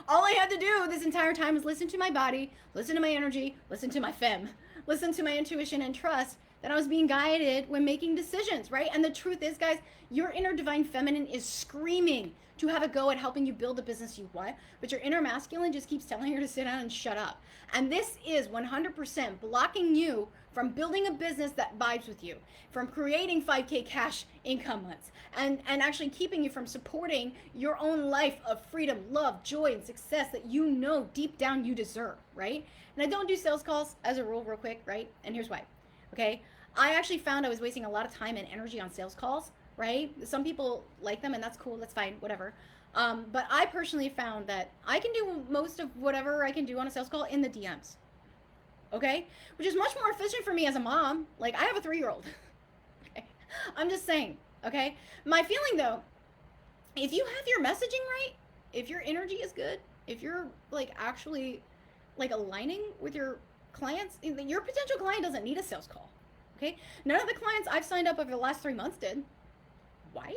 all I had to do this entire time is listen to my body, listen to my energy, listen to my femme, listen to my intuition and trust that I was being guided when making decisions, right? And the truth is, guys, your inner divine feminine is screaming to have a go at helping you build the business you want, but your inner masculine just keeps telling her to sit down and shut up. And this is 100% blocking you from building a business that vibes with you, from creating 5K cash income months, and actually keeping you from supporting your own life of freedom, love, joy, and success that you know deep down you deserve, right? And I don't do sales calls as a rule real quick, right? And here's why, okay? I actually found I was wasting a lot of time and energy on sales calls, right? Some people like them and that's cool, that's fine, whatever. But I personally found that I can do most of whatever I can do on a sales call in the DMs. Okay? Which is much more efficient for me as a mom. Like, I have a 3-year-old. Okay? I'm just saying, okay? My feeling though, if you have your messaging right, if your energy is good, if you're like actually like aligning with your clients, your potential client doesn't need a sales call. Okay? None of the clients I've signed up over the last 3 months did. Why?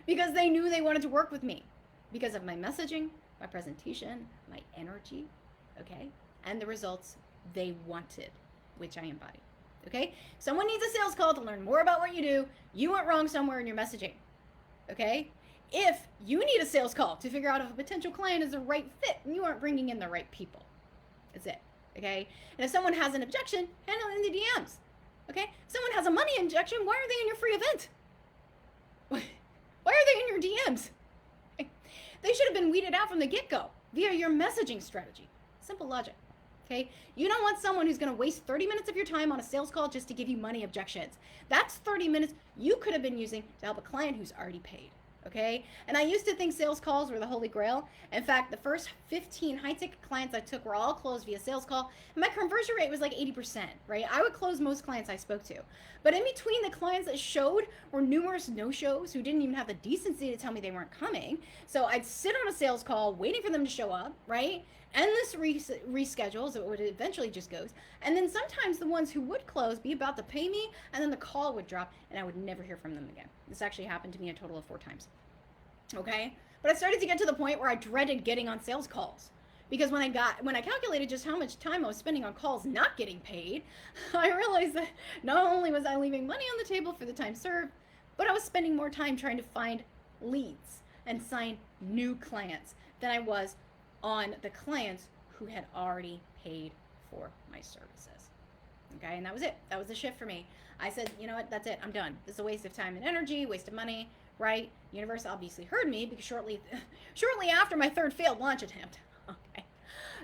Because they knew they wanted to work with me because of my messaging, my presentation, my energy, okay? And the results they wanted, which I embody, okay? Someone needs a sales call to learn more about what you do. You went wrong somewhere in your messaging, okay? If you need a sales call to figure out if a potential client is the right fit, you aren't bringing in the right people. That's it, okay? And if someone has an objection, handle it in the DMs, okay? If someone has a money injection, why are they in your free event? Why are they in your DMs? They should have been weeded out from the get-go via your messaging strategy. Simple logic, okay? You don't want someone who's gonna waste 30 minutes of your time on a sales call just to give you money objections. That's 30 minutes you could have been using to help a client who's already paid, okay? And I used to think sales calls were the holy grail. In fact, the first 15 high-ticket clients I took were all closed via sales call, and my conversion rate was like 80%, right? I would close most clients I spoke to. But in between the clients that showed were numerous no-shows who didn't even have the decency to tell me they weren't coming. So I'd sit on a sales call waiting for them to show up, right? Endless reschedules, it would eventually just goes. And then sometimes the ones who would close be about to pay me, and then the call would drop, and I would never hear from them again. This actually happened to me a total of 4 times. Okay? But I started to get to the point where I dreaded getting on sales calls. Because when I calculated just how much time I was spending on calls not getting paid, I realized that not only was I leaving money on the table for the time served, but I was spending more time trying to find leads and sign new clients than I was on the clients who had already paid for my services. Okay, and that was it. That was the shift for me. I said, you know what, that's it, I'm done. This is a waste of time and energy, waste of money, right? The universe obviously heard me because shortly after my 3rd failed launch attempt, okay,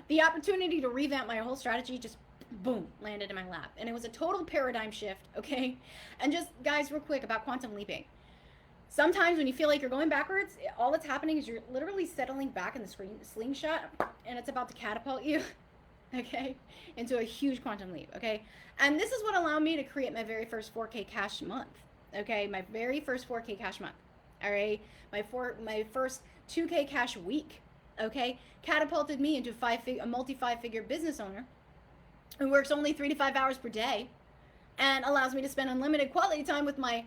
the opportunity to revamp my whole strategy just boom, landed in my lap. And it was a total paradigm shift, okay? And just, guys, real quick about quantum leaping. Sometimes when you feel like you're going backwards, all that's happening is you're literally settling back in the slingshot, and it's about to catapult you, okay, into a huge quantum leap, okay? And this is what allowed me to create my very first 4K cash month, okay? My very first 4K cash month, all right? My first 2K cash week, okay? Catapulted me into a multi-5-figure business owner who works only 3 to 5 hours per day and allows me to spend unlimited quality time with my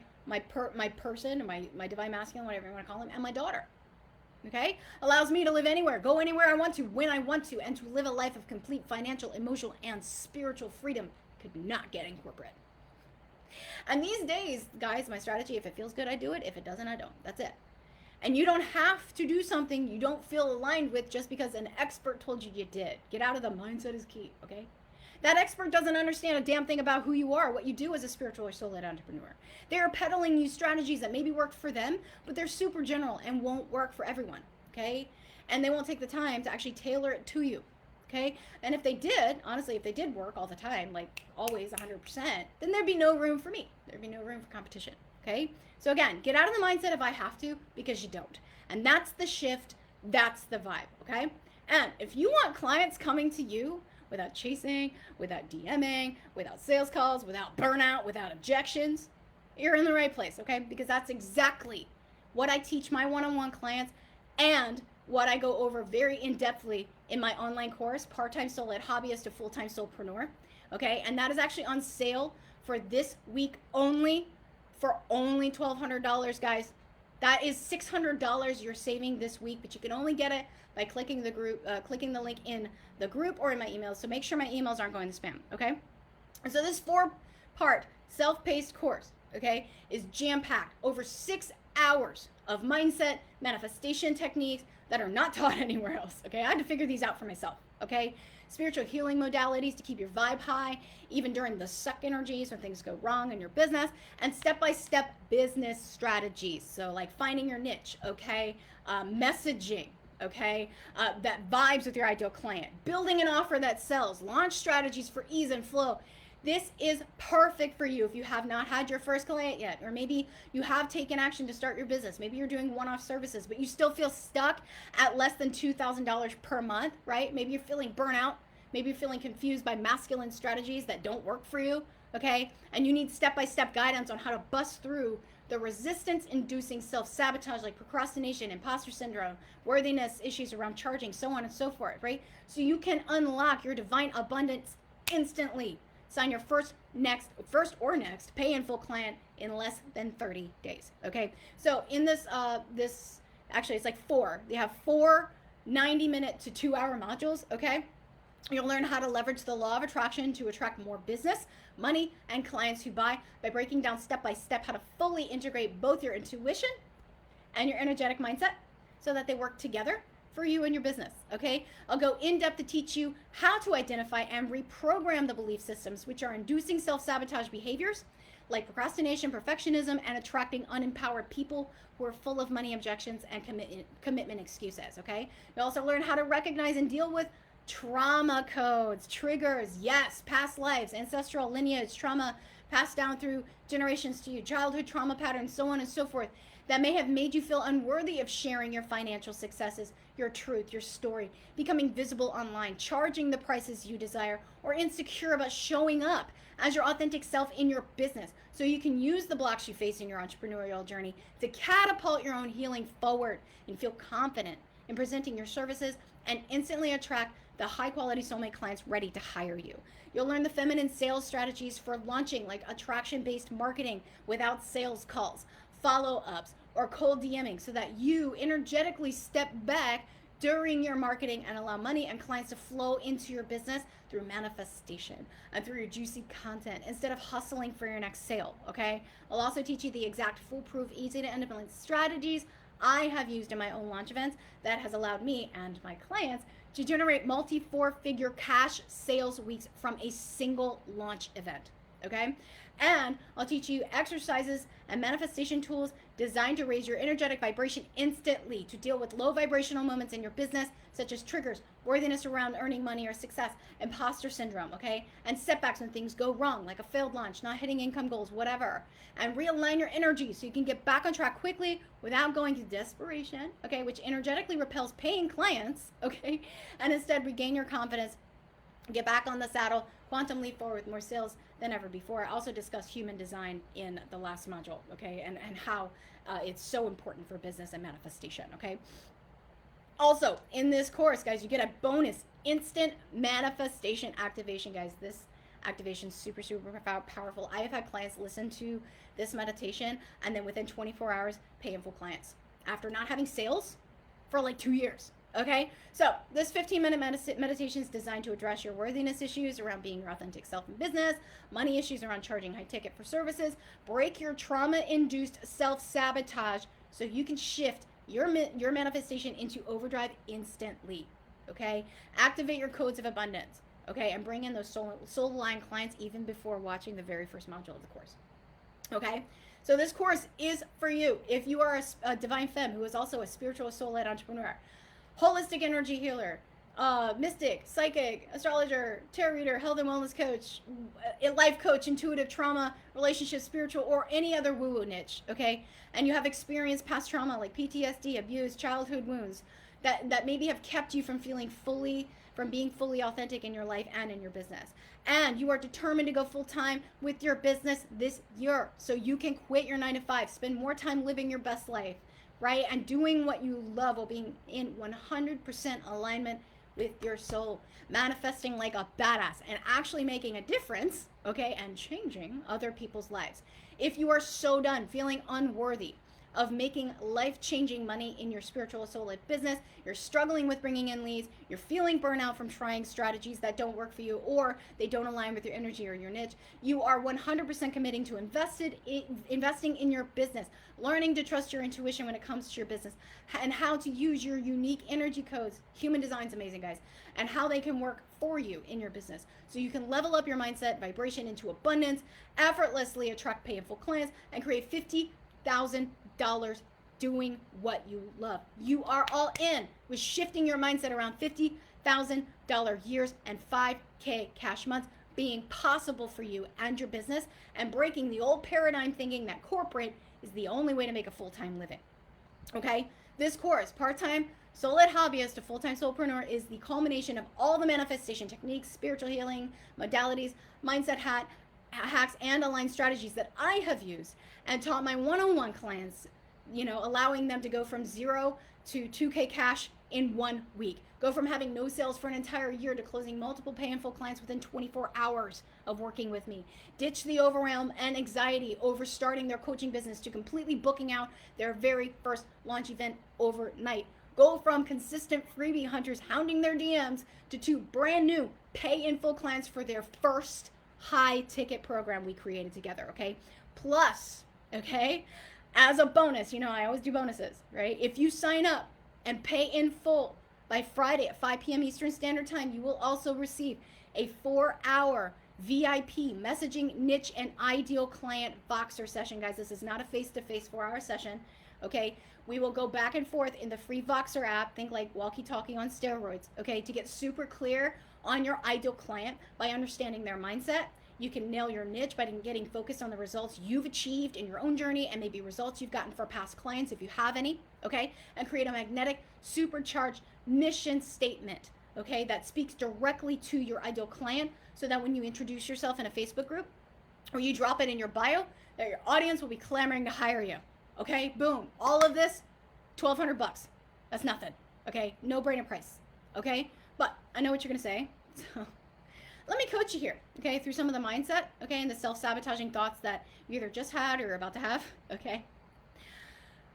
person, or my divine masculine, whatever you want to call him, and my daughter. Okay? Allows me to live anywhere, go anywhere I want to, when I want to, and to live a life of complete financial, emotional, and spiritual freedom. Could not get in corporate. And these days, guys, my strategy, if it feels good, I do it. If it doesn't, I don't. That's it. And you don't have to do something you don't feel aligned with just because an expert told you you did. Get out of the mindset is key, okay? That expert doesn't understand a damn thing about who you are, what you do as a spiritual or soul-led entrepreneur. They are peddling you strategies that maybe worked for them, but they're super general and won't work for everyone, okay? And they won't take the time to actually tailor it to you, okay? And if they did, honestly, if they did work all the time, like always 100%, then there'd be no room for me. There'd be no room for competition, okay? So again, get out of the mindset of I have to, because you don't. And that's the shift, that's the vibe, okay? And if you want clients coming to you without chasing, without DMing, without sales calls, without burnout, without objections, you're in the right place, okay? Because that's exactly what I teach my one-on-one clients and what I go over very in-depthly in my online course, Part-Time Soul-Led Hobbyist to Full-Time Soulpreneur, okay? And that is actually on sale for this week only, for only $1,200, guys. That is $600 you're saving this week, but you can only get it by clicking the link in the group or in my emails. So make sure my emails aren't going to spam, okay? And so this 4-part self-paced course, okay, is jam-packed over 6 hours of mindset manifestation techniques that are not taught anywhere else, okay? I had to figure these out for myself, okay? Spiritual healing modalities to keep your vibe high, even during the suck energies when things go wrong in your business, and step-by-step business strategies. So like finding your niche, okay? Messaging, okay? That vibes with your ideal client, building an offer that sells, launch strategies for ease and flow. This is perfect for you if you have not had your first client yet, or maybe you have taken action to start your business. Maybe you're doing one-off services, but you still feel stuck at less than $2,000 per month, right? Maybe you're feeling burnout. Maybe you're feeling confused by masculine strategies that don't work for you, okay? And you need step-by-step guidance on how to bust through the resistance-inducing self-sabotage like procrastination, imposter syndrome, worthiness issues around charging, so on and so forth, right? So you can unlock your divine abundance instantly. Sign your first or next pay in full client in less than 30 days, okay? So in this, actually it's like 4. They have 4 90-minute to 2-hour modules, okay? You'll learn how to leverage the law of attraction to attract more business, money, and clients who buy by breaking down step-by-step how to fully integrate both your intuition and your energetic mindset so that they work together for you and your business, okay? I'll go in depth to teach you how to identify and reprogram the belief systems which are inducing self-sabotage behaviors like procrastination, perfectionism, and attracting unempowered people who are full of money objections and commitment excuses, okay? You'll also learn how to recognize and deal with trauma codes, triggers, yes, past lives, ancestral lineage, trauma passed down through generations to you, childhood trauma patterns, so on and so forth, that may have made you feel unworthy of sharing your financial successes, your truth, your story, becoming visible online, charging the prices you desire, or insecure about showing up as your authentic self in your business. So you can use the blocks you face in your entrepreneurial journey to catapult your own healing forward and feel confident in presenting your services and instantly attract the high quality soulmate clients ready to hire you. You'll learn the feminine sales strategies for launching, like attraction-based marketing without sales calls, follow-ups, or cold DMing, so that you energetically step back during your marketing and allow money and clients to flow into your business through manifestation and through your juicy content instead of hustling for your next sale, okay? I'll also teach you the exact foolproof, easy to implement strategies I have used in my own launch events that has allowed me and my clients to generate multi-4-figure cash sales weeks from a single launch event, okay? And I'll teach you exercises and manifestation tools designed to raise your energetic vibration instantly to deal with low vibrational moments in your business, such as triggers, worthiness around earning money or success, imposter syndrome, okay? And setbacks when things go wrong, like a failed launch, not hitting income goals, whatever. And realign your energy so you can get back on track quickly without going to desperation, okay? Which energetically repels paying clients, okay? And instead regain your confidence, get back on the saddle, quantum leap forward with more sales than ever before. I also discussed human design in the last module, okay? And how it's so important for business and manifestation, okay? Also, in this course, guys, you get a bonus instant manifestation activation, guys. This activation is super, super powerful. I have had clients listen to this meditation and then within 24 hours, pay in full clients after not having sales for like 2 years. Okay, so this 15-minute meditation is designed to address your worthiness issues around being your authentic self in business, money issues around charging high ticket for services, break your trauma-induced self-sabotage so you can shift your manifestation into overdrive instantly. Okay, activate your codes of abundance. Okay, and bring in those soul-aligned clients even before watching the very first module of the course. Okay, so this course is for you if you are a divine femme who is also a spiritual soul-led entrepreneur, holistic energy healer, mystic, psychic, astrologer, tarot reader, health and wellness coach, life coach, intuitive trauma, relationship, spiritual, or any other woo-woo niche, okay? And you have experienced past trauma like PTSD, abuse, childhood wounds that maybe have kept you from being fully authentic in your life and in your business. And you are determined to go full-time with your business this year so you can quit your 9-to-5, spend more time living your best life, right? And doing what you love while being in 100% alignment with your soul, manifesting like a badass and actually making a difference, okay? And changing other people's lives. If you are so done feeling unworthy of making life-changing money in your spiritual soul-led business, you're struggling with bringing in leads, you're feeling burnout from trying strategies that don't work for you or they don't align with your energy or your niche, you are 100% committing to investing in your business, learning to trust your intuition when it comes to your business, and how to use your unique energy codes. Human design's amazing, guys, and how they can work for you in your business so you can level up your mindset, vibration into abundance, effortlessly attract paying-full clients, and create $50,000 doing what you love. You are all in with shifting your mindset around $50,000 years and 5K cash months being possible for you and your business, and breaking the old paradigm thinking that corporate is the only way to make a full-time living. Okay? This course, part-time soul-led hobbyist to full-time soulpreneur, is the culmination of all the manifestation techniques, spiritual healing modalities, mindset hacks, and aligned strategies that I have used and taught my one-on-one clients, allowing them to go from 0 to 2K cash in 1 week. Go from having no sales for an entire year to closing multiple pay in full clients within 24 hours of working with me. Ditch the overwhelm and anxiety over starting their coaching business to completely booking out their very first launch event overnight. Go from consistent freebie hunters hounding their DMs to 2 brand new pay in full clients for their first high ticket program we created together, okay? Plus, okay, as a bonus, I always do bonuses, right? If you sign up and pay in full by Friday at 5 p.m. Eastern Standard Time, you will also receive a 4-hour VIP messaging niche and ideal client Voxer session, guys. This is not a face-to-face 4-hour session, okay? We will go back and forth in the free Voxer app, think like walkie-talkie on steroids, okay, to get super clear on your ideal client by understanding their mindset. You can nail your niche by getting focused on the results you've achieved in your own journey and maybe results you've gotten for past clients if you have any, okay? And create a magnetic, supercharged mission statement, okay, that speaks directly to your ideal client so that when you introduce yourself in a Facebook group or you drop it in your bio, that your audience will be clamoring to hire you, okay? Boom. All of this, $1,200. That's nothing, okay? No-brainer price, okay? But I know what you're going to say, so let me coach you here, okay, through some of the mindset, okay, and the self-sabotaging thoughts that you either just had or are about to have, okay?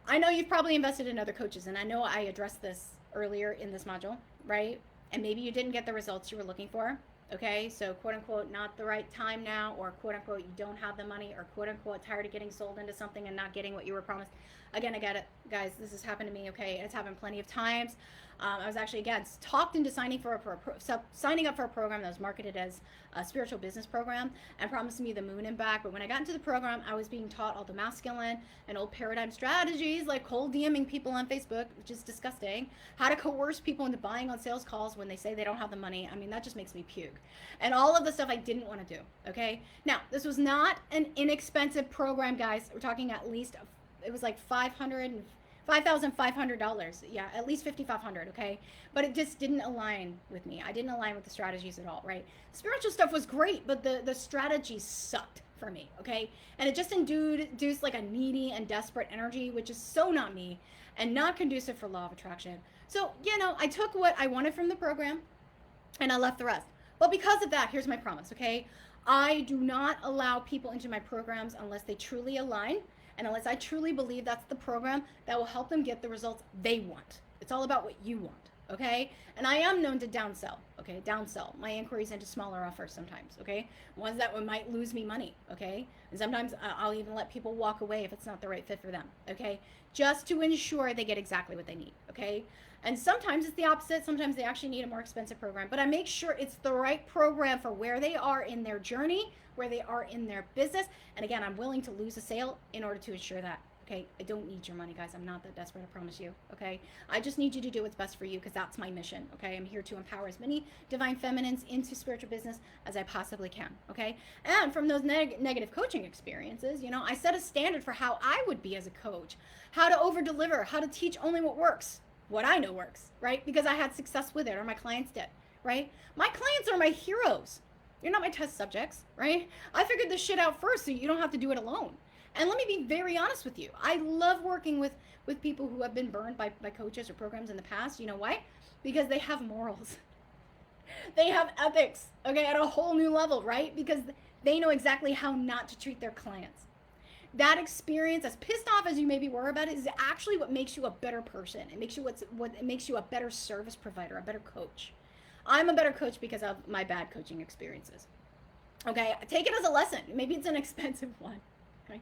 I know you've probably invested in other coaches, and I know I addressed this earlier in this module, right? And maybe you didn't get the results you were looking for. Okay, so quote unquote, not the right time now, or quote unquote, you don't have the money, or quote unquote, tired of getting sold into something and not getting what you were promised. Again, I get it, guys. This has happened to me. Okay, it's happened plenty of times. I was actually again talked into signing up for a program that was marketed as a spiritual business program and promised me the moon and back. But when I got into the program, I was being taught all the masculine and old paradigm strategies like cold DMing people on Facebook, which is disgusting. How to coerce people into buying on sales calls when they say they don't have the money. I mean, that just makes me puke. And all of the stuff I didn't want to do. Okay. Now, this was not an inexpensive program, guys. We're talking at least, it was like $5,500. Yeah, at least $5,500. Okay. But it just didn't align with me. I didn't align with the strategies at all, right? Spiritual stuff was great, but the strategies sucked for me. Okay. And it just induced like a needy and desperate energy, which is so not me and not conducive for law of attraction. So, I took what I wanted from the program and I left the rest. But because of that, here's my promise, okay? I do not allow people into my programs unless they truly align and unless I truly believe that's the program that will help them get the results they want. It's all about what you want, okay? And I am known to downsell, okay? Downsell my inquiries into smaller offers sometimes, okay? Ones that might lose me money, okay? And sometimes I'll even let people walk away if it's not the right fit for them, okay? Just to ensure they get exactly what they need, okay? And sometimes it's the opposite. Sometimes they actually need a more expensive program. But I make sure it's the right program for where they are in their journey, where they are in their business. And again, I'm willing to lose a sale in order to ensure that. Okay, I don't need your money, guys. I'm not that desperate, I promise you. Okay, I just need you to do what's best for you because that's my mission. Okay, I'm here to empower as many divine feminines into spiritual business as I possibly can. Okay, and from those negative coaching experiences, I set a standard for how I would be as a coach, how to over deliver, how to teach only what works, what I know works, right? Because I had success with it, or my clients did, right? My clients are my heroes. You're not my test subjects, right? I figured this shit out first so you don't have to do it alone. And let me be very honest with you. I love working with people who have been burned by coaches or programs in the past. You know why? Because they have morals. They have ethics, okay, at a whole new level, right? Because they know exactly how not to treat their clients. That experience, as pissed off as you maybe were about it, is actually what makes you a better person. It makes you it makes you a better service provider, a better coach. I'm a better coach because of my bad coaching experiences. Okay, take it as a lesson. Maybe it's an expensive one, okay?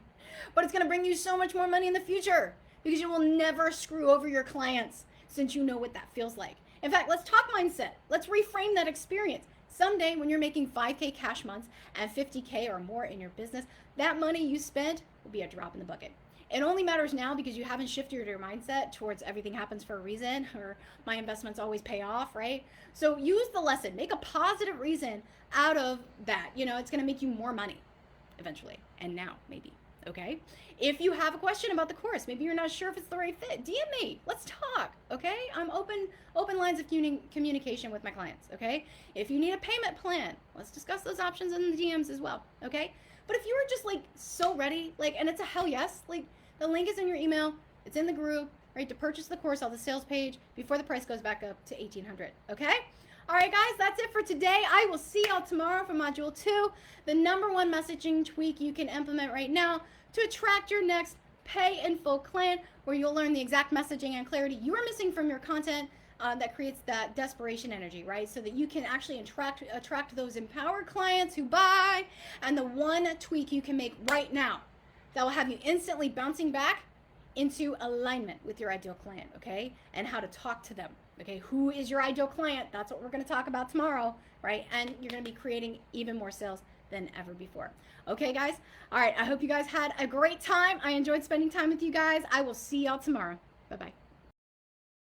But it's going to bring you so much more money in the future because you will never screw over your clients since you know what that feels like. In fact, let's talk mindset. Let's reframe that experience. Someday when you're making 5K cash months and 50K or more in your business, that money you spend will be a drop in the bucket. It only matters now because you haven't shifted your mindset towards everything happens for a reason or my investments always pay off, right? So use the lesson. Make a positive reason out of that. It's going to make you more money eventually and now maybe. Okay. If you have a question about the course, maybe you're not sure if it's the right fit, DM me. Let's talk. Okay. I'm open lines of communication with my clients. Okay. If you need a payment plan, let's discuss those options in the DMs as well. Okay. But if you were just so ready, and it's a hell yes, the link is in your email. It's in the group, right? To purchase the course on the sales page before the price goes back up to $1,800. Okay. All right, guys, that's it for today. I will see y'all tomorrow for Module 2, the #1 messaging tweak you can implement right now to attract your next pay in full client, where you'll learn the exact messaging and clarity you are missing from your content that creates that desperation energy, right? So that you can actually attract those empowered clients who buy, and the one tweak you can make right now that will have you instantly bouncing back into alignment with your ideal client, okay? And how to talk to them, okay? Who is your ideal client? That's what we're going to talk about tomorrow, right? And you're going to be creating even more sales than ever before. Okay, guys? All right, I hope you guys had a great time. I enjoyed spending time with you guys. I will see y'all tomorrow. Bye-bye.